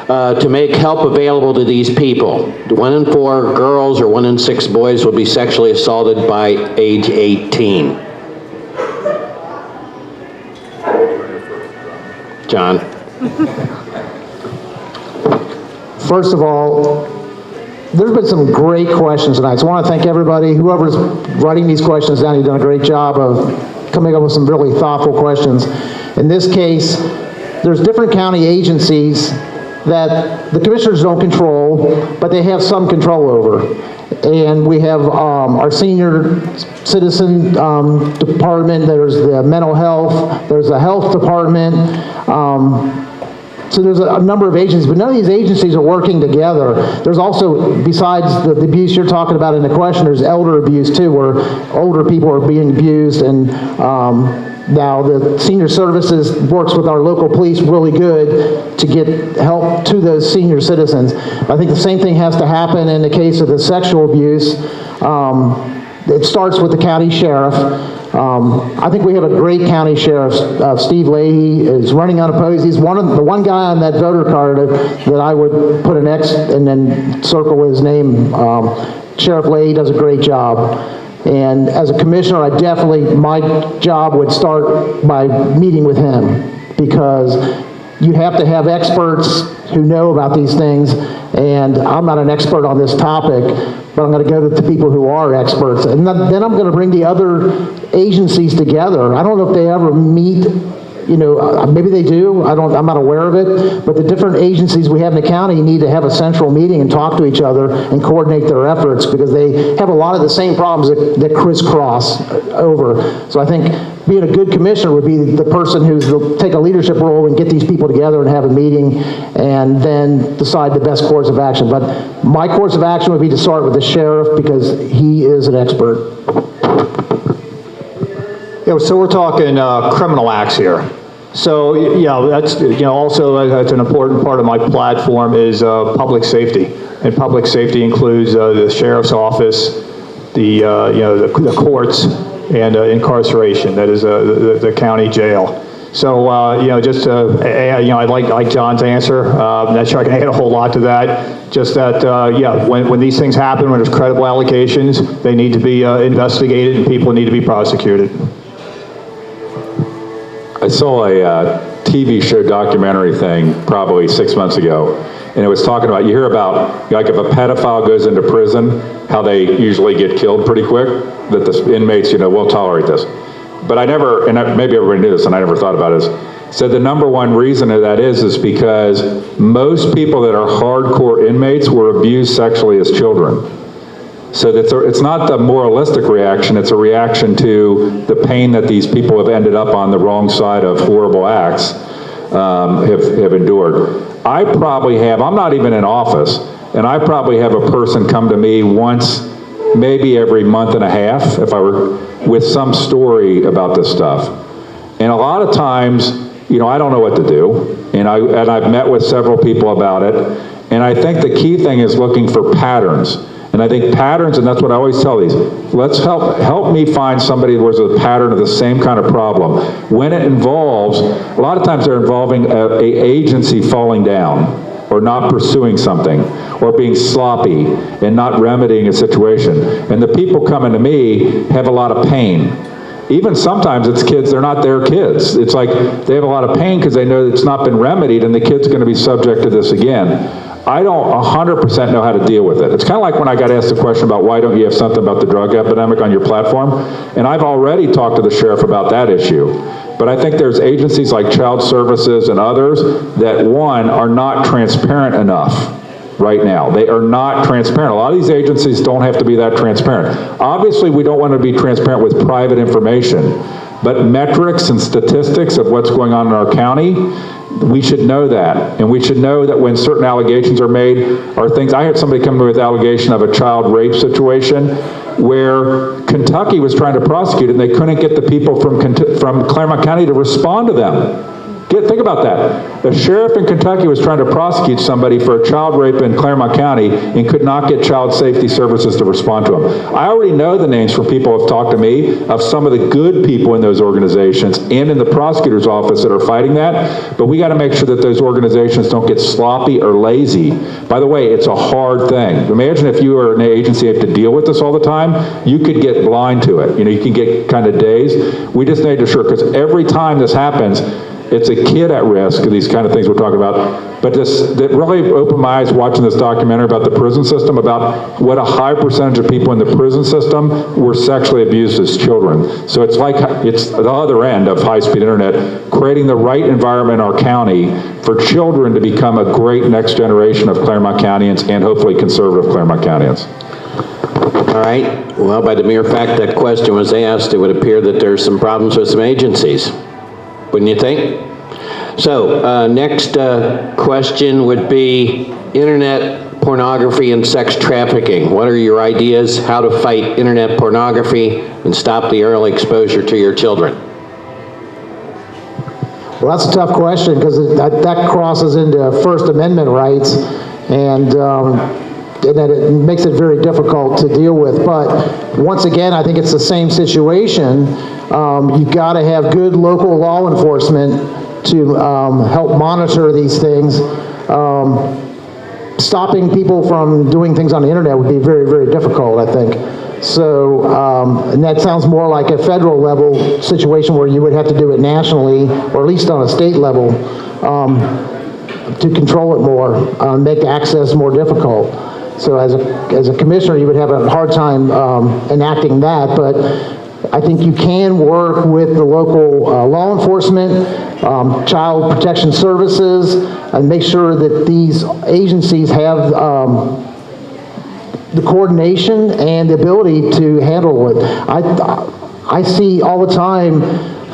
to make help available to these people? 1 in 4 girls or 1 in 6 boys will be sexually assaulted by age 18. John. First of all, there's been some great questions tonight, so I want to thank everybody, whoever's writing these questions down. You've done a great job of coming up with some really thoughtful questions. In this case, there's different county agencies that the commissioners don't control, but they have some control over. And we have our senior citizen department, there's the mental health, there's the health department. So there's a number of agencies, but none of these agencies are working together. There's also, besides the abuse you're talking about in the question, there's elder abuse too, where older people are being abused, and now the senior services works with our local police really good to get help to those senior citizens. I think the same thing has to happen in the case of the sexual abuse. It starts with the county sheriff. I think we have a great county sheriff. Steve Leahy is running unopposed. He's the one guy on that voter card that I would put an X and then circle his name. Sheriff Leahy does a great job. And as a commissioner, my job would start by meeting with him, because you have to have experts who know about these things, and I'm not an expert on this topic, but I'm going to go to people who are experts, and then I'm going to bring the other agencies together. I don't know if they ever meet, maybe they do, I'm not aware of it, but the different agencies we have in the county need to have a central meeting and talk to each other and coordinate their efforts, because they have a lot of the same problems that crisscross over. So I think being a good commissioner would be the person who's take a leadership role and get these people together and have a meeting and then decide the best course of action. But my course of action would be to start with the sheriff, because he is an expert. Yeah, so we're talking criminal acts here. So, that's, also that's an important part of my platform is public safety. And public safety includes the sheriff's office, the courts, and incarceration, that is the county jail. So, I'd like John's answer. I'm not sure I can add a whole lot to that. Just that, when these things happen, when there's credible allegations, they need to be investigated and people need to be prosecuted. I saw a TV show documentary thing probably 6 months ago, and it was talking about, you hear about, like if a pedophile goes into prison, how they usually get killed pretty quick, that the inmates, won't tolerate this. But maybe everybody knew this and I never thought about it, so the number one reason of that is because most people that are hardcore inmates were abused sexually as children. So it's not the moralistic reaction, it's a reaction to the pain that these people have ended up on the wrong side of horrible acts, have endured. I'm not even in office, and I probably have a person come to me once, maybe every month and a half, if I were with some story about this stuff. And a lot of times, I don't know what to do, and I've met with several people about it, and I think the key thing is looking for patterns. And I think patterns, and that's what I always tell these, let's help me find somebody who has a pattern of the same kind of problem. When it involves, a lot of times they're involving a agency falling down, or not pursuing something, or being sloppy and not remedying a situation. And the people coming to me have a lot of pain. Even sometimes it's kids, they're not their kids. It's like they have a lot of pain because they know it's not been remedied and the kid's going to be subject to this again. I don't 100% know how to deal with it. It's kind of like when I got asked a question about why don't you have something about the drug epidemic on your platform, and I've already talked to the sheriff about that issue. But I think there's agencies like Child Services and others that, one, are not transparent enough right now. They are not transparent. A lot of these agencies don't have to be that transparent. Obviously, we don't want to be transparent with private information, but metrics and statistics of what's going on in our county, we should know that. And we should know that when certain allegations are made, are things, I had somebody come to me with allegation of a child rape situation where Kentucky was trying to prosecute it and they couldn't get the people from Claremont County to respond to them. Think about that. The sheriff in Kentucky was trying to prosecute somebody for a child rape in Claremont County and could not get child safety services to respond to them. I already know the names for people who have talked to me of some of the good people in those organizations and in the prosecutor's office that are fighting that, but we got to make sure that those organizations don't get sloppy or lazy. By the way, it's a hard thing. Imagine if you are an agency and have to deal with this all the time, you could get blind to it. You can get kind of dazed. We just need to sure, because every time this happens, it's a kid at risk, these kind of things we're talking about. But that really opened my eyes watching this documentary about the prison system, about what a high percentage of people in the prison system were sexually abused as children. So it's the other end of high-speed internet, creating the right environment in our county for children to become a great next generation of Claremont Countyans and hopefully conservative Claremont Countyans. All right. Well, by the mere fact that question was asked, it would appear that there's some problems with some agencies. Wouldn't you think? So, next question would be internet pornography and sex trafficking. What are your ideas how to fight internet pornography and stop the early exposure to your children? Well, that's a tough question because that crosses into First Amendment rights, and that it makes it very difficult to deal with. But once again, I think it's the same situation. You've got to have good local law enforcement to help monitor these things. Stopping people from doing things on the internet would be very, very difficult, I think. So, and that sounds more like a federal level situation where you would have to do it nationally, or at least on a state level, to control it more, make access more difficult. So as a commissioner, you would have a hard time enacting that, but I think you can work with the local law enforcement, child protection services, and make sure that these agencies have the coordination and the ability to handle it. I see all the time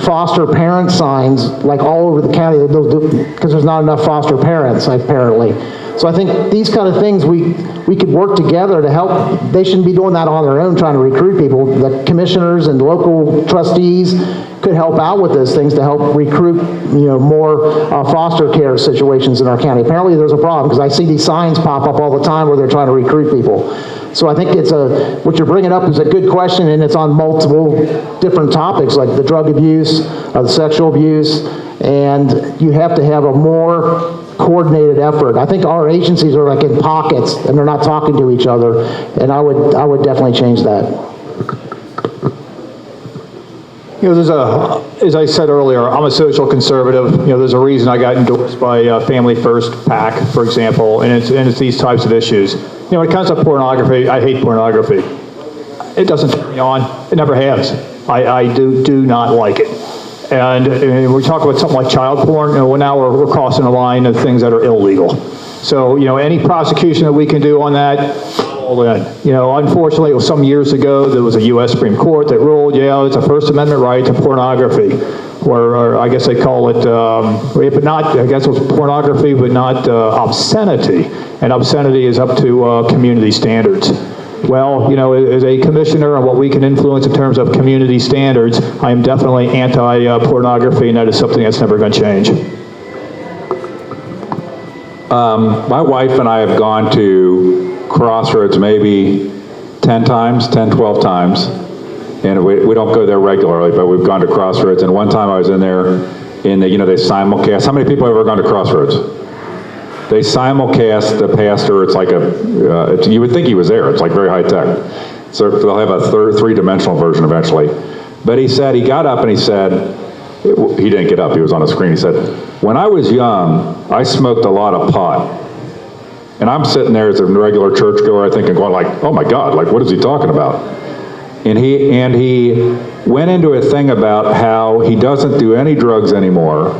foster parent signs like all over the county because there's not enough foster parents apparently. So I think these kind of things we could work together to help. They shouldn't be doing that on their own, trying to recruit people. The commissioners and local trustees could help out with those things to help recruit, more foster care situations in our county. Apparently there's a problem because I see these signs pop up all the time where they're trying to recruit people. So I think what you're bringing up is a good question, and it's on multiple different topics like the drug abuse, the sexual abuse, and you have to have a more coordinated effort. I think our agencies are like in pockets and they're not talking to each other, and I would definitely change that. As I said earlier, I'm a social conservative. There's a reason I got endorsed by Family First PAC, for example, and it's these types of issues. When it comes to pornography, I hate pornography. It doesn't turn me on. It never has. I do not like it. And we talk about something like child porn. Now we're crossing a line of things that are illegal. So any prosecution that we can do on that, all in. Unfortunately, it was some years ago there was a U.S. Supreme Court that ruled, it's a First Amendment right to pornography, or I guess they call it, but not. I guess it was pornography, but not obscenity. And obscenity is up to community standards. Well, as a commissioner and what we can influence in terms of community standards, I am definitely anti-pornography, and that is something that's never going to change. My wife and I have gone to Crossroads maybe 10 times, 10, 12 times, and we don't go there regularly, but we've gone to Crossroads, and one time I was in there, they simulcast. How many people have ever gone to Crossroads? They simulcast the pastor. It's like you would think he was there. It's like very high tech. So they'll have a three-dimensional version eventually. But he got up and he said, he didn't get up, he was on a screen. He said, when I was young, I smoked a lot of pot. And I'm sitting there as a regular churchgoer, I think, and going like, oh my God, like what is he talking about? And he went into a thing about how he doesn't do any drugs anymore,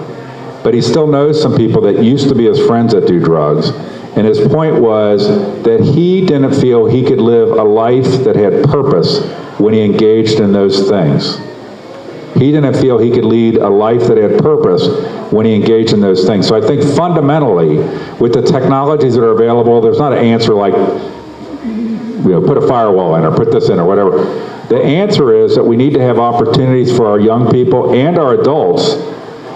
but he still knows some people that used to be his friends that do drugs. And his point was that he didn't feel he could live a life that had purpose when he engaged in those things. He didn't feel he could lead a life that had purpose when he engaged in those things. So I think fundamentally, with the technologies that are available, there's not an answer like, put a firewall in or put this in or whatever. The answer is that we need to have opportunities for our young people and our adults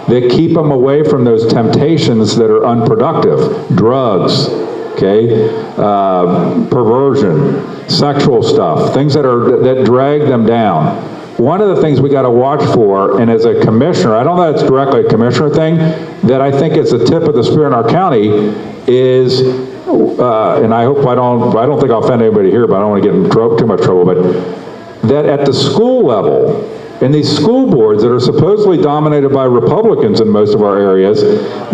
that keep them away from those temptations that are unproductive. Drugs, perversion, sexual stuff, things that drag them down. One of the things we got to watch for, and as a commissioner, I don't know if it's directly a commissioner thing, that I think is the tip of the spear in our county is, and I hope I don't think I'll offend anybody here, but I don't want to get in too much trouble, but that at the school level, And these school boards that are supposedly dominated by Republicans in most of our areas,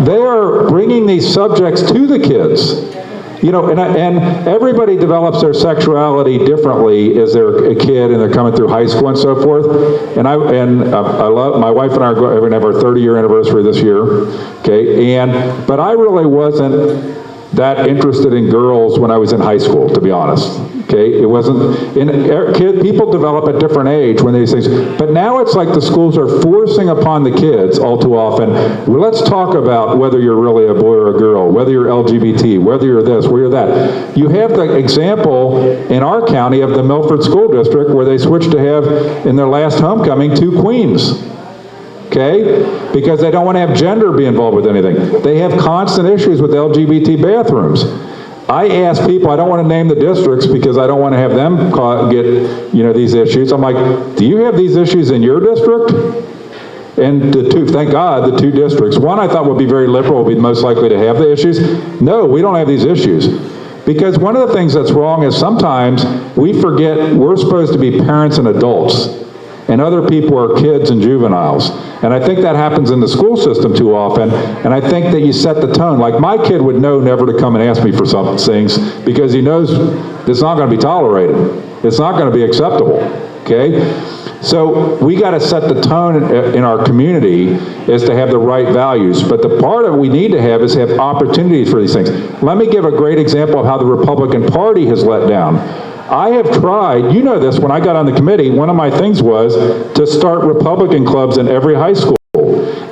they are bringing these subjects to the kids. You know, and everybody develops their sexuality differently as they're a kid and they're coming through high school and so forth. And I love, my wife and I are going to have our 30-year anniversary this year, okay? But I really wasn't that interested in girls when I was in high school, to be honest. Okay, it wasn't. People develop at different age when these things. But now it's like the schools are forcing upon the kids all too often. Well, let's talk about whether you're really a boy or a girl, whether you're LGBT, whether you're this, whether you're that. You have the example in our county of the Milford School District where they switched to have in their last homecoming 2 queens. Okay? Because they don't want to have gender be involved with anything. They have constant issues with LGBT bathrooms. I ask people, I don't want to name the districts because I don't want to have them get, you know, these issues. I'm like, do you have these issues in your district? And the two, thank God, the 2 districts. One I thought would be very liberal, would be most likely to have the issues. No, we don't have these issues. Because one of the things that's wrong is sometimes we forget we're supposed to be parents and adults. And other people are kids and juveniles. And I think that happens in the school system too often, and I think that you set the tone. Like my kid would know never to come and ask me for some things because he knows it's not going to be tolerated. It's not going to be acceptable, okay? So we got to set the tone in our community is to have the right values. But the part that we need to have is have opportunities for these things. Let me give a great example of how the Republican Party has let down. I have tried, you know this, when I got on the committee, one of my things was to start Republican clubs in every high school.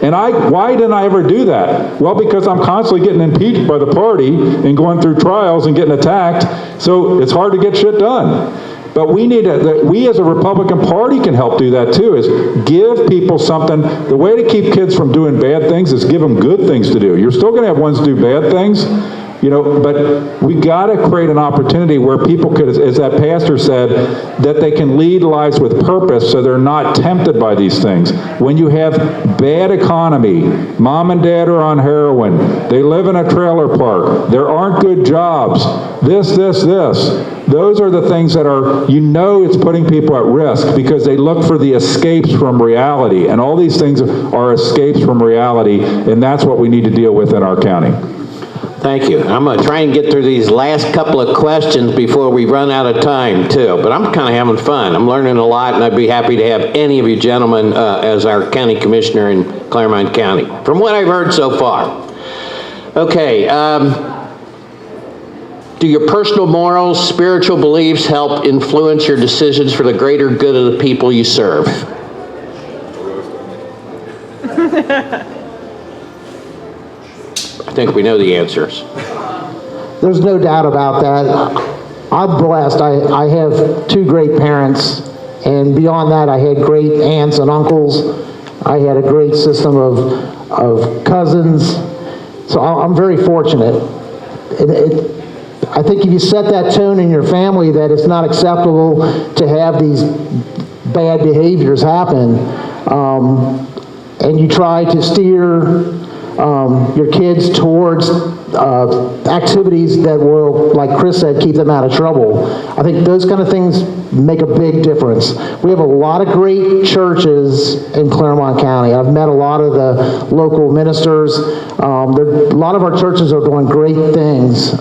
And why didn't I ever do that? Well, because I'm constantly getting impeached by the party and going through trials and getting attacked, so it's hard to get shit done. But we as a Republican Party can help do that too, is give people something. The way to keep kids from doing bad things is give them good things to do. You're still going to have ones do bad things, you know, but we got to create an opportunity where people could, as that pastor said, that they can lead lives with purpose so they're not tempted by these things. When you have bad economy, mom and dad are on heroin, they live in a trailer park, there aren't good jobs, this. Those are the things that are, you know, it's putting people at risk because they look for the escapes from reality. And all these things are escapes from reality, and that's what we need to deal with in our county. Thank you. I'm going to try and get through these last couple of questions before we run out of time, too. But I'm kind of having fun. I'm learning a lot, and I'd be happy to have any of you gentlemen as our county commissioner in Claremont County, from what I've heard so far. Okay. Do your personal morals, spiritual beliefs help influence your decisions for the greater good of the people you serve? I think we know the answers. There's no doubt about that. I'm blessed. I have 2 great parents, and beyond that, I had great aunts and uncles. I had a great system of cousins. So I'm very fortunate. I think if you set that tone in your family that it's not acceptable to have these bad behaviors happen, and you try to steer your kids towards activities that will, like Chris said, keep them out of trouble. I think those kind of things make a big difference. We have a lot of great churches in Claremont County. I've met a lot of the local ministers. A lot of our churches are doing great things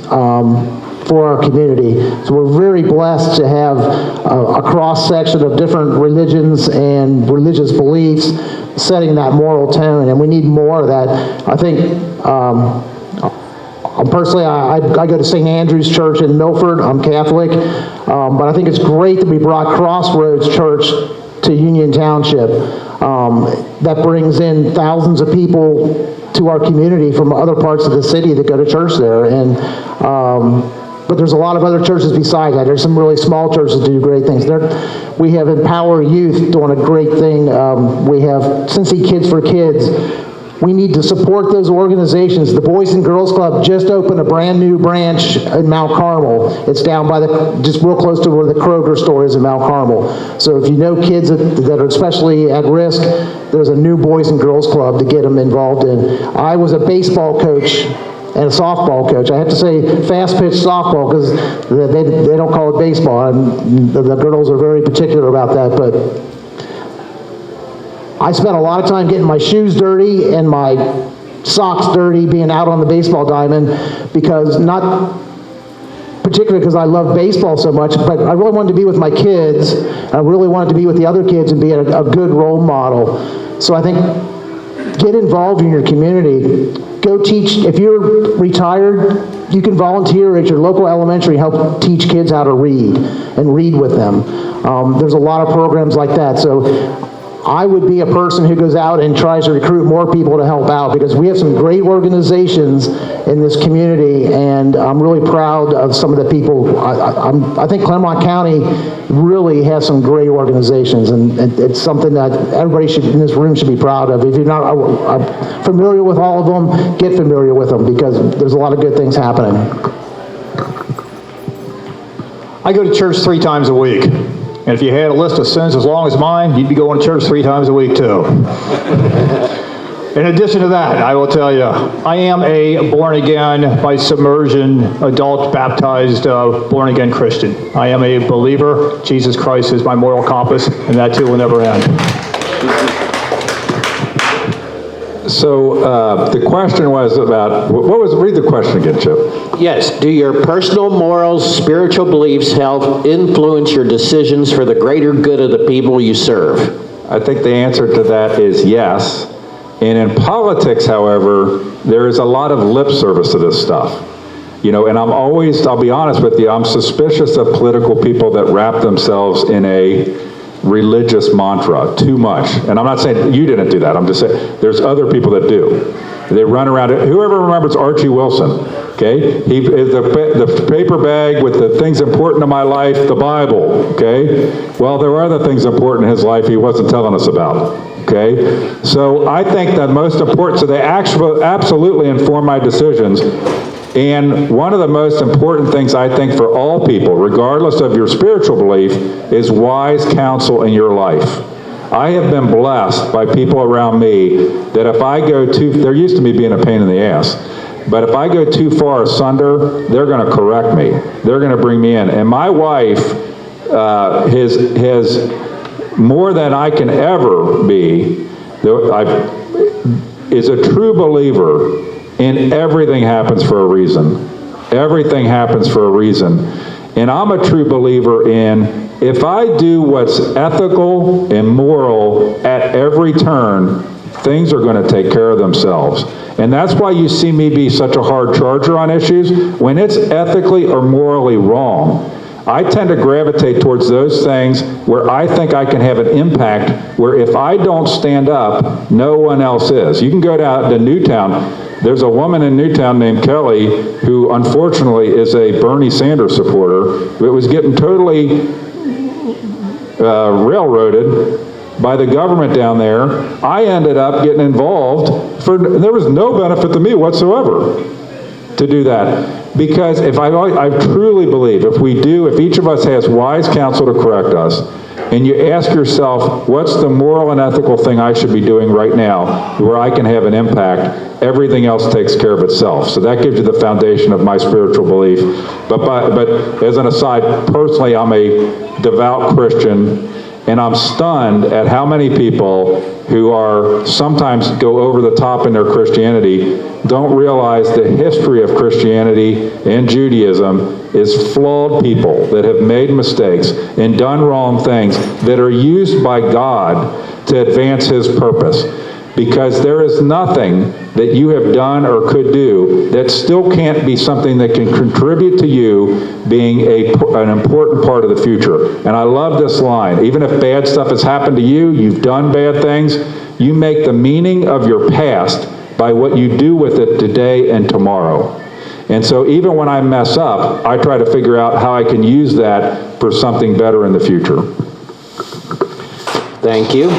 for our community. So we're very blessed to have a cross-section of different religions and religious beliefs setting that moral tone, and we need more of that. I think, personally, I go to St. Andrew's Church in Milford. I'm Catholic, but I think it's great that we brought Crossroads Church to Union Township. That brings in thousands of people to our community from other parts of the city that go to church there, and but there's a lot of other churches besides that. There's some really small churches that do great things. We have Empower Youth doing a great thing. We have Cincy Kids for Kids. We need to support those organizations. The Boys and Girls Club just opened a brand new branch in Mount Carmel. It's down by just real close to where the Kroger store is in Mount Carmel. So if you know kids that are especially at risk, there's a new Boys and Girls Club to get them involved in. I was a baseball coach and a softball coach. I have to say fast-pitch softball because they don't call it baseball, and the girls are very particular about that. But I spent a lot of time getting my shoes dirty and my socks dirty being out on the baseball diamond, because not particularly because I love baseball so much, but I really wanted to be with my kids. I really wanted to be with the other kids and be a good role model. So I think get involved in your community. Go teach. If you're retired, you can volunteer at your local elementary, help teach kids how to read and read with them. There's a lot of programs like that. So I would be a person who goes out and tries to recruit more people to help out, because we have some great organizations in this community, and I'm really proud of some of the people. I think Claremont County really has some great organizations, and it's something that everybody in this room should be proud of. If you're not familiar with all of them, get familiar with them, because there's a lot of good things happening. I go to church 3 times a week. And if you had a list of sins as long as mine, you'd be going to church 3 times a week too. In addition to that, I will tell you, I am a born-again, by submersion, adult, baptized, born-again Christian. I am a believer. Jesus Christ is my moral compass, and that too will never end. So the question was about, read the question again, Chip. Yes, do your personal morals, spiritual beliefs help influence your decisions for the greater good of the people you serve? I think the answer to that is yes. And in politics, however, there is a lot of lip service to this stuff. You know, and I'll be honest with you, I'm suspicious of political people that wrap themselves in a religious mantra too much. And I'm not saying you didn't do that. I'm just saying there's other people that do. They run around it. Whoever remembers Archie Wilson, okay? The paper bag with the things important to my life, the Bible, okay? Well, there were other things important in his life he wasn't telling us about, okay? So I think that most important, so they absolutely inform my decisions. And one of the most important things I think for all people, regardless of your spiritual belief, is wise counsel in your life. I have been blessed by people around me that if I go they're used to me being a pain in the ass, but if I go too far asunder, they're going to correct me. They're going to bring me in. And my wife has more than I can ever be, is a true believer in everything happens for a reason. Everything happens for a reason. And I'm a true believer in, if I do what's ethical and moral at every turn, things are going to take care of themselves. And that's why you see me be such a hard charger on issues. When it's ethically or morally wrong, I tend to gravitate towards those things where I think I can have an impact, where if I don't stand up, no one else is. You can go down to Newtown. There's a woman in Newtown named Kelly who unfortunately is a Bernie Sanders supporter. It was getting totally railroaded by the government down there. I ended up getting involved there was no benefit to me whatsoever to do that. Because I truly believe if each of us has wise counsel to correct us, and you ask yourself, what's the moral and ethical thing I should be doing right now where I can have an impact, everything else takes care of itself. So that gives you the foundation of my spiritual belief. But as an aside, personally, I'm a devout Christian, and I'm stunned at how many people who sometimes go over the top in their Christianity don't realize the history of Christianity and Judaism is flawed people that have made mistakes and done wrong things that are used by God to advance His purpose. Because there is nothing that you have done or could do that still can't be something that can contribute to you being an important part of the future. And I love this line. Even if bad stuff has happened to you, you've done bad things, you make the meaning of your past by what you do with it today and tomorrow. And so even when I mess up, I try to figure out how I can use that for something better in the future. Thank you.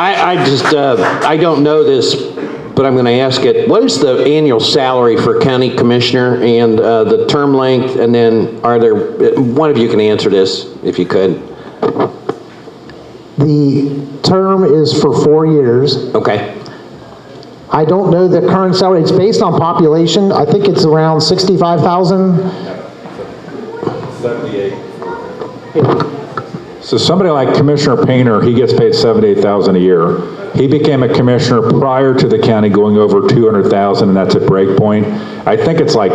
I don't know this, but I'm going to ask it. What is the annual salary for county commissioner and the term length? And then one of you can answer this if you could. The term is for 4 years. Okay. I don't know the current salary. It's based on population. I think it's around 65,000. 78. So somebody like Commissioner Painter, he gets paid $78,000 a year. He became a commissioner prior to the county going over $200,000, and that's at break point. I think it's like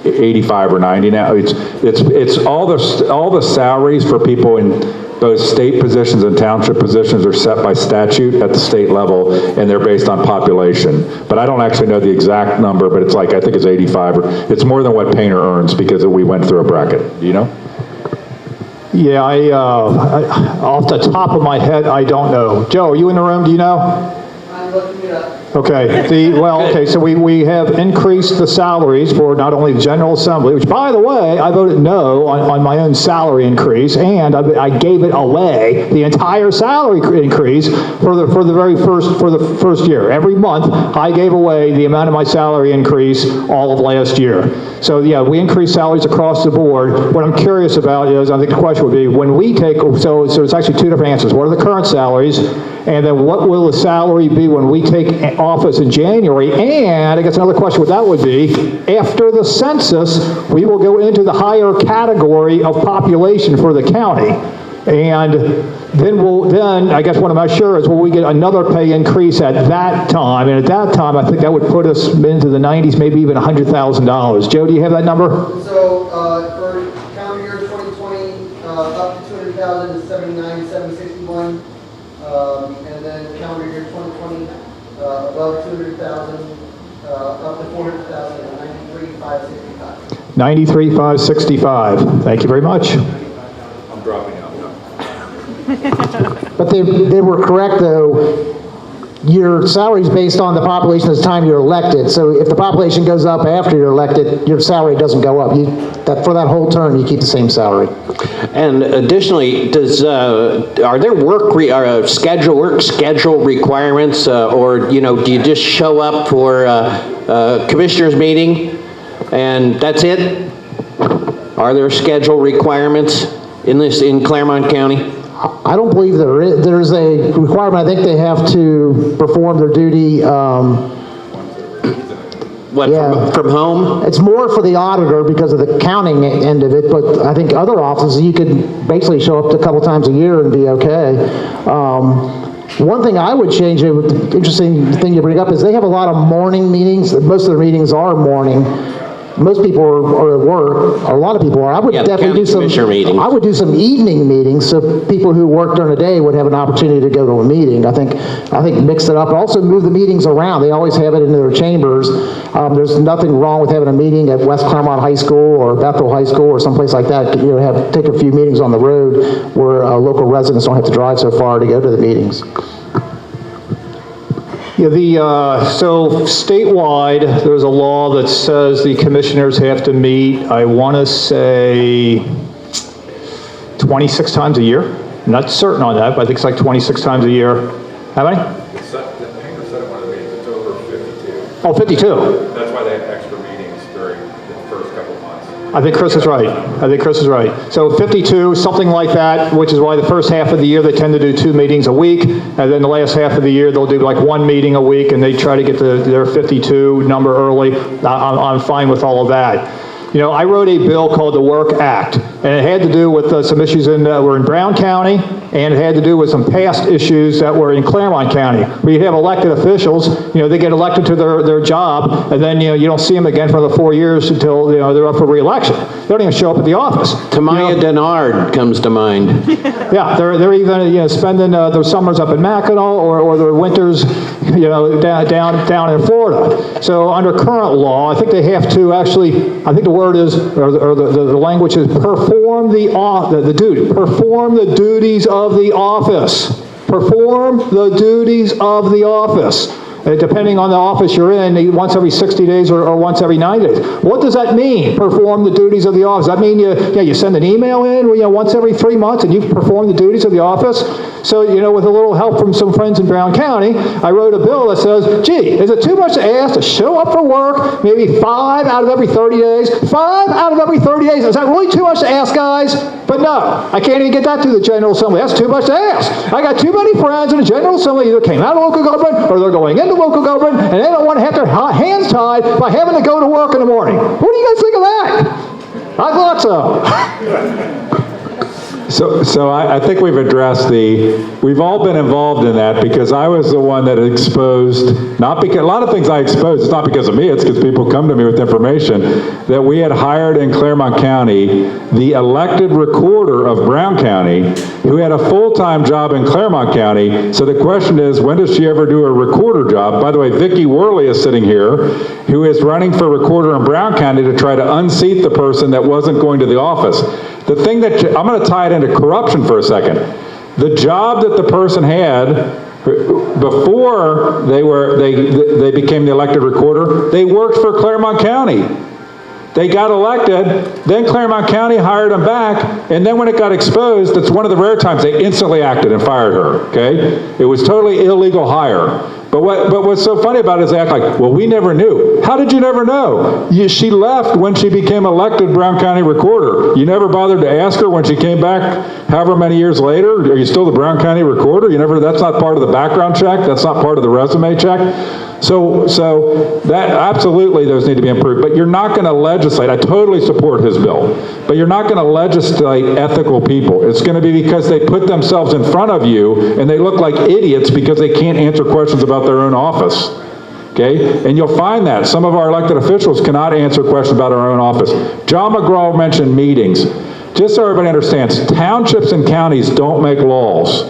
85 or 90 now. It's all the salaries for people in both state positions and township positions are set by statute at the state level, and they're based on population. But I don't actually know the exact number, but it's like, I think it's 85, or it's more than what Painter earns because we went through a bracket. Do you know? Yeah, I off the top of my head, I don't know. Joe, are you in the room? Do you know? I'm looking it up. Okay, so we have increased the salaries for not only the General Assembly, which, by the way, I voted no on my own salary increase, and I gave it away, the entire salary increase for the first year. Every month, I gave away the amount of my salary increase all of last year. So yeah, we increased salaries across the board. What I'm curious about is, I think the question would be, when we take, so it's actually two different answers. What are the current salaries? And then what will the salary be when we take office in January? And I guess another question what that would be, after the census, we will go into the higher category of population for the county. And then I guess what I'm not sure is, will we get another pay increase at that time? And at that time, I think that would put us into the 90s, maybe even $100,000. Joe, do you have that number? So, for calendar year 2020, up to 200,000 is 79,761. And then calendar year 2020, above 200,000, up to 400,000, 93,565. 93,565. Thank you very much. I'm dropping out now. But they were correct, though. Your salary's based on the population at the time you're elected. So if the population goes up after you're elected, your salary doesn't go up. For that whole term, you keep the same salary. And additionally, are there work schedule requirements, or do you just show up for a commissioners meeting and that's it? Are there schedule requirements in Claremont County? I don't believe there is. There's a requirement. I think they have to perform their duty. What, Yeah. from home? It's more for the auditor because of the counting end of it, but I think other offices, you could basically show up a couple times a year and be okay. One thing I would change, the interesting thing you bring up, is they have a lot of morning meetings. Most of their meetings are morning. Most people are at work, or a lot of people are. I would Yeah, definitely do some. commissioner meetings. I would do some evening meetings, so people who work during the day would have an opportunity to go to a meeting. I think mix it up. Also move the meetings around. They always have it in their chambers. There's nothing wrong with having a meeting at West Claremont High School or Bethel High School or someplace like that. Take a few meetings on the road where local residents don't have to drive so far to go to the meetings. Yeah, so statewide, there's a law that says the commissioners have to meet, I want to say, 26 times a year. I'm not certain on that, but I think it's like 26 times a year. How many? The Painter said at one of the meetings, it's over 52. Oh, 52. That's why they have extra meetings during the first couple of months. I think Chris is right. So 52, something like that, which is why the first half of the year they tend to do 2 meetings a week, and then the last half of the year they'll do like 1 meeting a week, and they try to get their 52 number early. I'm fine with all of that. I wrote a bill called the Work Act, and it had to do with some issues that were in Brown County, and it had to do with some past issues that were in Claremont County. We have elected officials, they get elected to their job, and then, you don't see them again for the 4 years until, they're up for re-election. They don't even show up at the office. Tamaya Denard comes to mind. Yeah, they're either, spending their summers up in Mackinac or their winters, down in Florida. So under current law, I think they have to actually, I think the word is, or the language is, perform the duty. Perform the duties of the office. Perform the duties of the office. Depending on the office you're in, once every 60 days or once every 90 days. What does that mean, perform the duties of the office? Does that mean you send an email in once every 3 months and you perform the duties of the office? So, with a little help from some friends in Brown County, I wrote a bill that says, gee, is it too much to ask to show up for work maybe 5 out of every 30 days? 5 out of every 30 days. Is that really too much to ask, guys? But no, I can't even get that through the General Assembly. That's too much to ask. I got too many friends in the General Assembly either came out of local government or they're going into local government, and they don't want to have their hands tied by having to go to work in the morning. What do you guys think of that? I thought so. So I think we've addressed we've all been involved in that because I was the one that exposed, not because, a lot of things I exposed, it's not because of me, it's because people come to me with information, that we had hired in Claremont County the elected recorder of Brown County who had a full-time job in Claremont County. So the question is, when does she ever do a recorder job? By the way, Vicki Worley is sitting here, who is running for recorder in Brown County to try to unseat the person that wasn't going to the office. The thing that, I'm going to tie it into corruption for a second. The job that the person had before they became the elected recorder, they worked for Claremont County. They got elected, then Claremont County hired them back, and then when it got exposed, it's one of the rare times they instantly acted and fired her, okay? It was totally illegal hire. But what's so funny about it is they act like, well, we never knew. How did you never know? She left when she became elected Brown County recorder. You never bothered to ask her when she came back however many years later, are you still the Brown County recorder? That's not part of the background check, that's not part of the resume check. So that absolutely those need to be improved, but you're not going to legislate. I totally support his bill, but you're not going to legislate ethical people. It's going to be because they put themselves in front of you and they look like idiots because they can't answer questions about their own office. Okay, and you'll find that some of our elected officials cannot answer questions about our own office. John McGraw mentioned meetings. Just so everybody understands, townships and counties don't make laws.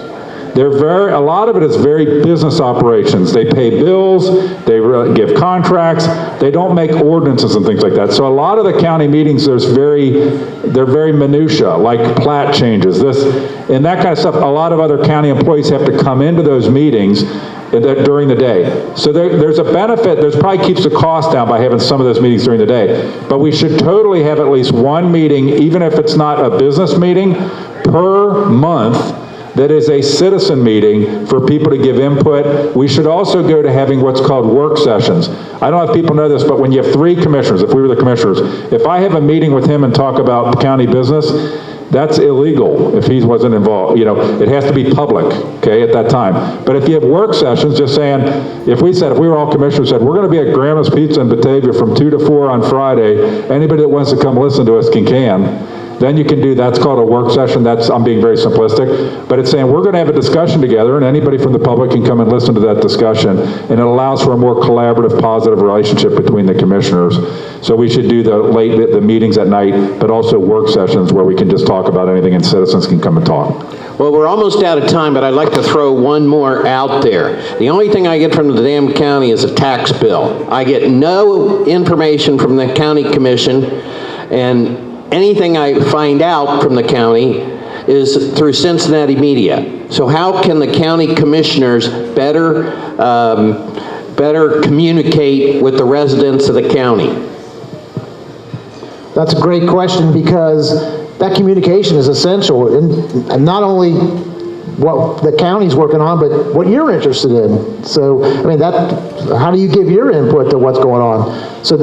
A lot of it is very business operations. They pay bills, they give contracts, they don't make ordinances and things like that. So a lot of the county meetings, they're very minutia, like plat changes, this and that kind of stuff. A lot of other county employees have to come into those meetings during the day. So there's a benefit, probably keeps the cost down by having some of those meetings during the day. But we should totally have at least one meeting, even if it's not a business meeting, per month that is a citizen meeting for people to give input. We should also go to having what's called work sessions. I don't know if people know this, but when you have 3 commissioners, if we were the commissioners, if I have a meeting with him and talk about county business, that's illegal if he wasn't involved. It has to be public, okay, at that time. But if you have work sessions, just saying, if we were all commissioners, said, we're going to be at Grandma's Pizza in Batavia from 2 to 4 on Friday, anybody that wants to come listen to us can. Then you can do, that's called a work session. I'm being very simplistic, but it's saying we're going to have a discussion together and anybody from the public can come and listen to that discussion, and it allows for a more collaborative, positive relationship between the commissioners. So we should do the meetings at night, but also work sessions where we can just talk about anything and citizens can come and talk. Well, we're almost out of time, but I'd like to throw one more out there. The only thing I get from the damn county is a tax bill. I get no information from the county commission, and anything I find out from the county is through Cincinnati media. So how can the county commissioners better communicate with the residents of the county? That's a great question, because that communication is essential, and not only what the county's working on, but what you're interested in. So, how do you give your input to what's going on? So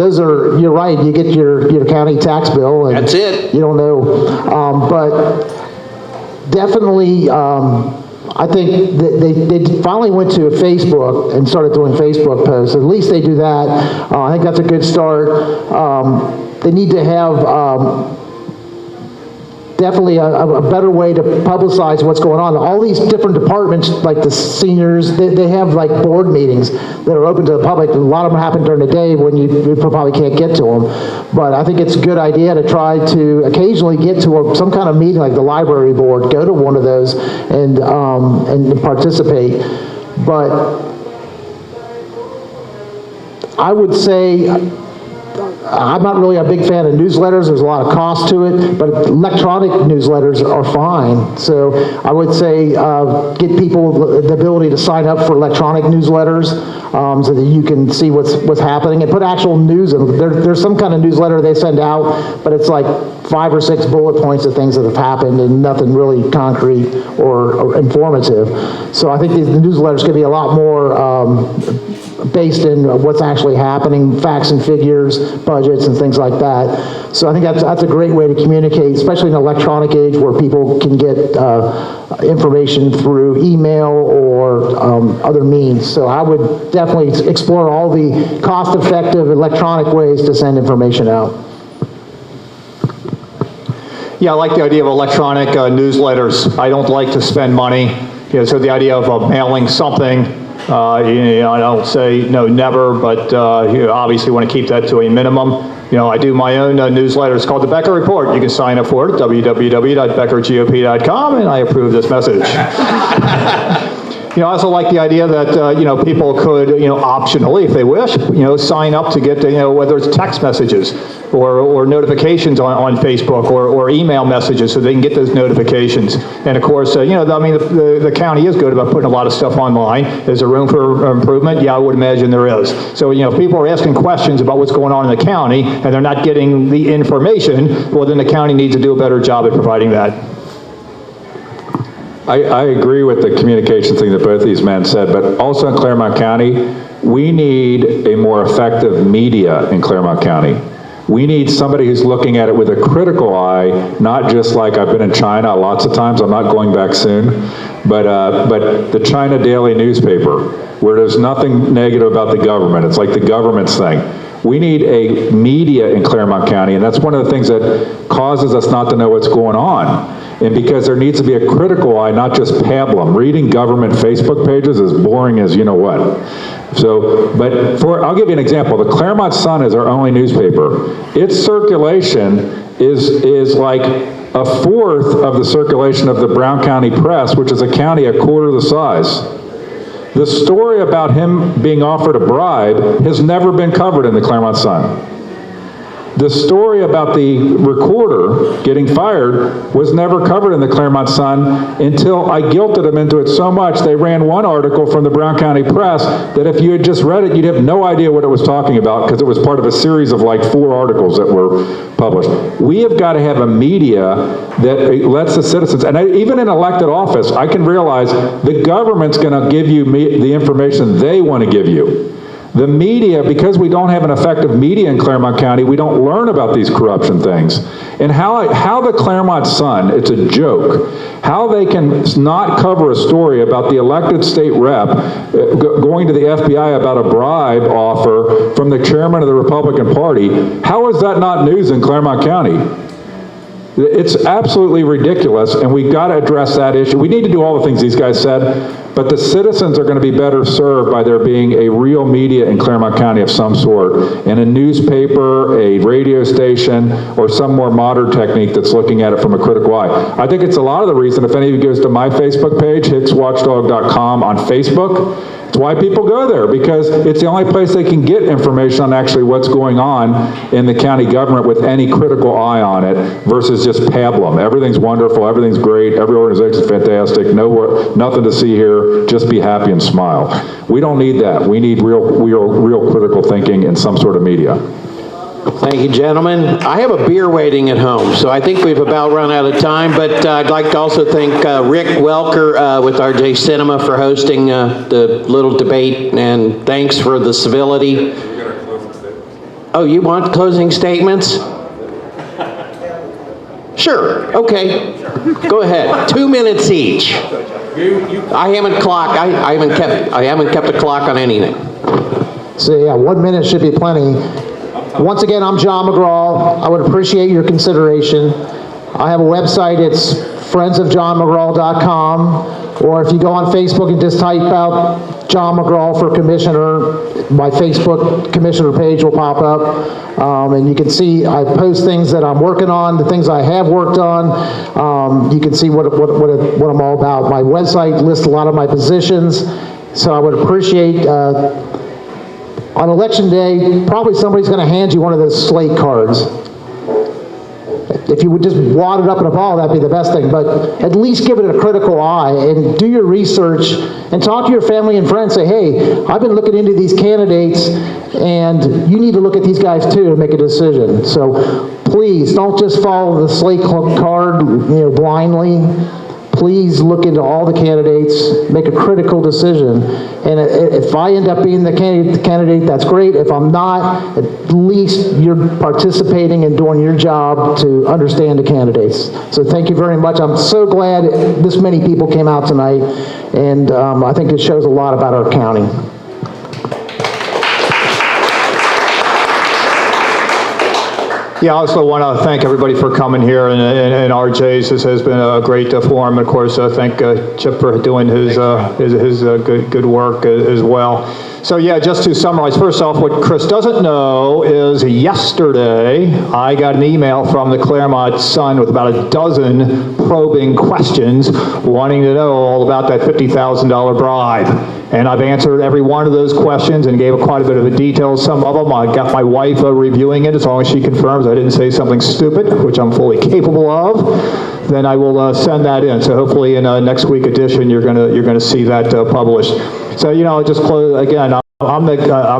you're right, you get your county tax bill, and that's it. You don't know, but definitely, I think that they finally went to Facebook and started doing Facebook posts. At least they do that. I think that's a good start. They need to have definitely a better way to publicize what's going on. All these different departments, like the seniors, they have like board meetings that are open to the public. A lot of them happen during the day when you probably can't get to them. But I think it's a good idea to try to occasionally get to some kind of meeting, like the library board, go to one of those and participate. But I would say, I'm not really a big fan of newsletters. There's a lot of cost to it, but electronic newsletters are fine. So I would say get people the ability to sign up for electronic newsletters so that you can see what's happening and put actual news in. There's some kind of newsletter they send out, but it's like 5 or 6 bullet points of things that have happened and nothing really concrete or informative. So I think the newsletters could be a lot more based in what's actually happening, facts and figures, budgets and things like that. So I think that's a great way to communicate, especially in an electronic age where people can get information through email or other means. So I would definitely explore all the cost-effective electronic ways to send information out. Yeah, I like the idea of electronic newsletters. I don't like to spend money, so the idea of mailing something, I don't say no, never, but obviously want to keep that to a minimum. I do my own newsletter. It's called the Becker Report. You can sign up for it at www.beckergop.com, and I approve this message. I also like the idea that, people could, optionally, if they wish, sign up to get, whether it's text messages or notifications on Facebook or email messages so they can get those notifications. And of course, the county is good about putting a lot of stuff online. Is there room for improvement? Yeah, I would imagine there is. So, if people are asking questions about what's going on in the county and they're not getting the information, well, then the county needs to do a better job at providing that. I agree with the communication thing that both these men said, but also in Claremont County, we need a more effective media in Claremont County. We need somebody who's looking at it with a critical eye, not just like I've been in China lots of times, I'm not going back soon, but the China Daily newspaper, where there's nothing negative about the government. It's like the government's thing. We need a media in Claremont County, and that's one of the things that causes us not to know what's going on. And because there needs to be a critical eye, not just pablum. Reading government Facebook pages is boring as you know what. So, but I'll give you an example. The Claremont Sun is our only newspaper. Its circulation is like a fourth of the circulation of the Brown County Press, which is a county a quarter the size. The story about him being offered a bribe has never been covered in the Claremont Sun. The story about the recorder getting fired was never covered in the Claremont Sun until I guilted them into it so much they ran one article from the Brown County Press that if you had just read it, you'd have no idea what it was talking about because it was part of a series of like 4 articles that were published. We have got to have a media that lets the citizens, and even in elected office, I can realize the government's going to give you the information they want to give you. The media, because we don't have an effective media in Claremont County, we don't learn about these corruption things. And how the Claremont Sun, it's a joke, how they can not cover a story about the elected state rep going to the FBI about a bribe offer from the chairman of the Republican Party. How is that not news in Claremont County? It's absolutely ridiculous, and we've got to address that issue. We need to do all the things these guys said, but the citizens are going to be better served by there being a real media in Claremont County of some sort, and a newspaper, a radio station, or some more modern technique that's looking at it from a critical eye. I think it's a lot of the reason, if any of you goes to my Facebook page, hickswatchdog.com on Facebook, it's why people go there, because it's the only place they can get information on actually what's going on in the county government with any critical eye on it versus just pablum. Everything's wonderful, everything's great, every organization's fantastic, nothing to see here, just be happy and smile. We don't need that. We need real critical thinking in some sort of media. Thank you, gentlemen. I have a beer waiting at home, so I think we've about run out of time, but I'd like to also thank Rick Welker with RJ Cinema for hosting the little debate, and thanks for the civility. Oh, you want closing statements? Sure, okay. Go ahead. 2 minutes each. I haven't kept a clock on anything. So yeah, 1 minute should be plenty. Once again, I'm John McGraw. I would appreciate your consideration. I have a website, it's friendsofjohnmcgraw.com, or if you go on Facebook and just type out John McGraw for commissioner, my Facebook commissioner page will pop up, and you can see I post things that I'm working on, the things I have worked on. You can see what I'm all about. My website lists a lot of my positions, so I would appreciate on election day, probably somebody's going to hand you one of those slate cards. If you would just wad it up in a ball, that'd be the best thing. But at least give it a critical eye and do your research and talk to your family and friends. Say, hey, I've been looking into these candidates, and you need to look at these guys too and make a decision. So please don't just follow the slate card, blindly. Please look into all the candidates, make a critical decision. And if I end up being the candidate, that's great. If I'm not, at least you're participating and doing your job to understand the candidates. So thank you very much. I'm so glad this many people came out tonight, and I think it shows a lot about our county. Yeah, I also want to thank everybody for coming here, and RJ's. This has been a great forum. And of course, thank Chip for doing his good work as well. So yeah, just to summarize, first off, what Chris doesn't know is yesterday I got an email from the Claremont Sun with about a dozen probing questions wanting to know all about that $50,000 bribe. And I've answered every one of those questions and gave quite a bit of a detail. Some of them, I got my wife reviewing it as long as she confirms I didn't say something stupid, which I'm fully capable of. Then I will send that in. So hopefully in next week edition, you're gonna see that published. So I'll just close again. I'm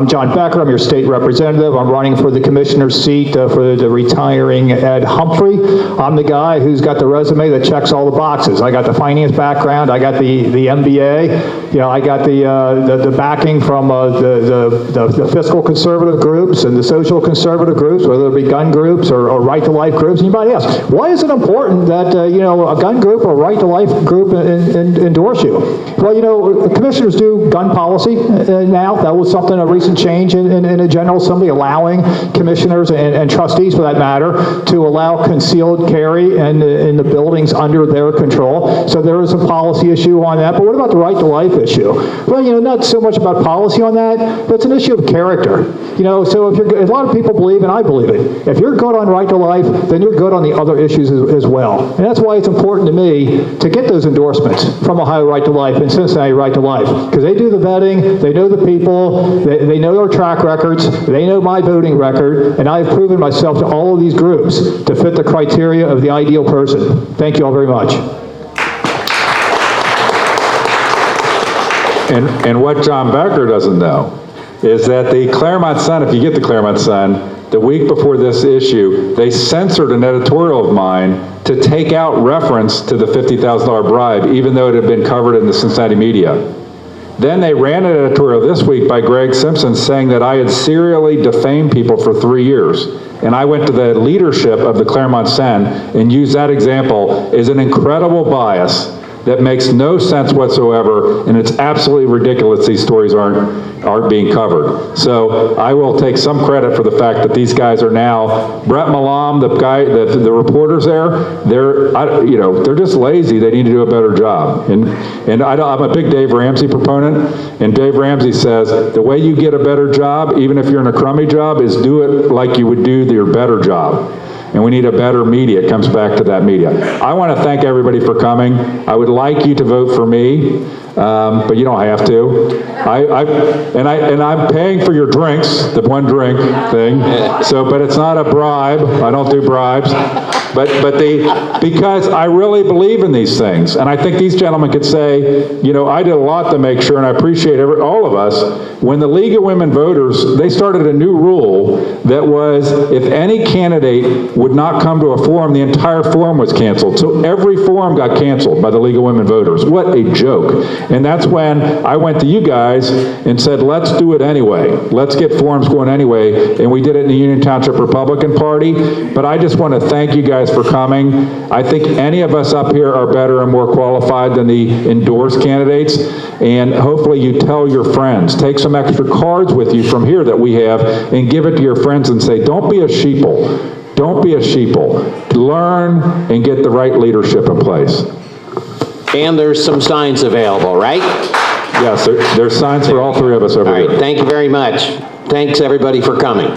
John Becker. I'm your state representative. I'm running for the commissioner's seat for the retiring Ed Humphrey. I'm the guy who's got the resume that checks all the boxes. I got the finance background. I got the MBA. I got the backing from the fiscal conservative groups and the social conservative groups, whether it be gun groups or right to life groups. And you might ask, why is it important that a gun group or right to life group endorse you? Well, commissioners do gun policy now. That was something, a recent change in a General Assembly allowing commissioners and trustees, for that matter, to allow concealed carry in the buildings under their control. So there is a policy issue on that. But what about the right to life issue? Well, not so much about policy on that, but it's an issue of character. So if a lot of people believe, and I believe it, if you're good on right to life, then you're good on the other issues as well. And that's why it's important to me to get those endorsements from Ohio Right to Life and Cincinnati Right to Life, because they do the vetting, they know the people, they know their track records, they know my voting record, and I've proven myself to all of these groups to fit the criteria of the ideal person. Thank you all very much. And what John Becker doesn't know is that the Claremont Sun, if you get the Claremont Sun, the week before this issue, they censored an editorial of mine to take out reference to the $50,000 bribe, even though it had been covered in the Cincinnati media. Then they ran an editorial this week by Greg Simpson saying that I had serially defamed people for 3 years. And I went to the leadership of the Claremont Sun and used that example as an incredible bias that makes no sense whatsoever, and it's absolutely ridiculous these stories aren't being covered. So I will take some credit for the fact that these guys are now, Brett Malam, the guy, the reporters they're just lazy. They need to do a better job. And I'm a big Dave Ramsey proponent, and Dave Ramsey says the way you get a better job, even if you're in a crummy job, is do it like you would do your better job. And we need a better media. It comes back to that media. I want to thank everybody for coming. I would like you to vote for me, but you don't have to. I'm paying for your drinks, the one drink thing. So, but it's not a bribe. I don't do bribes. Because I really believe in these things, and I think these gentlemen could say, I did a lot to make sure, and I appreciate all of us. When the League of Women Voters, they started a new rule that was, if any candidate would not come to a forum, the entire forum was canceled. So every forum got canceled by the League of Women Voters. What a joke! And that's when I went to you guys and said, let's do it anyway. Let's get forums going anyway. And we did it in the Union Township Republican Party. But I just want to thank you guys for coming. I think any of us up here are better and more qualified than the endorsed candidates. And hopefully you tell your friends. Take some extra cards with you from here that we have and give it to your friends and say, don't be a sheeple. Don't be a sheeple. Learn and get the right leadership in place. And there's some signs available, right? Yes, there's signs for all three of us over All here. right, thank you very much. Thanks, everybody, for coming.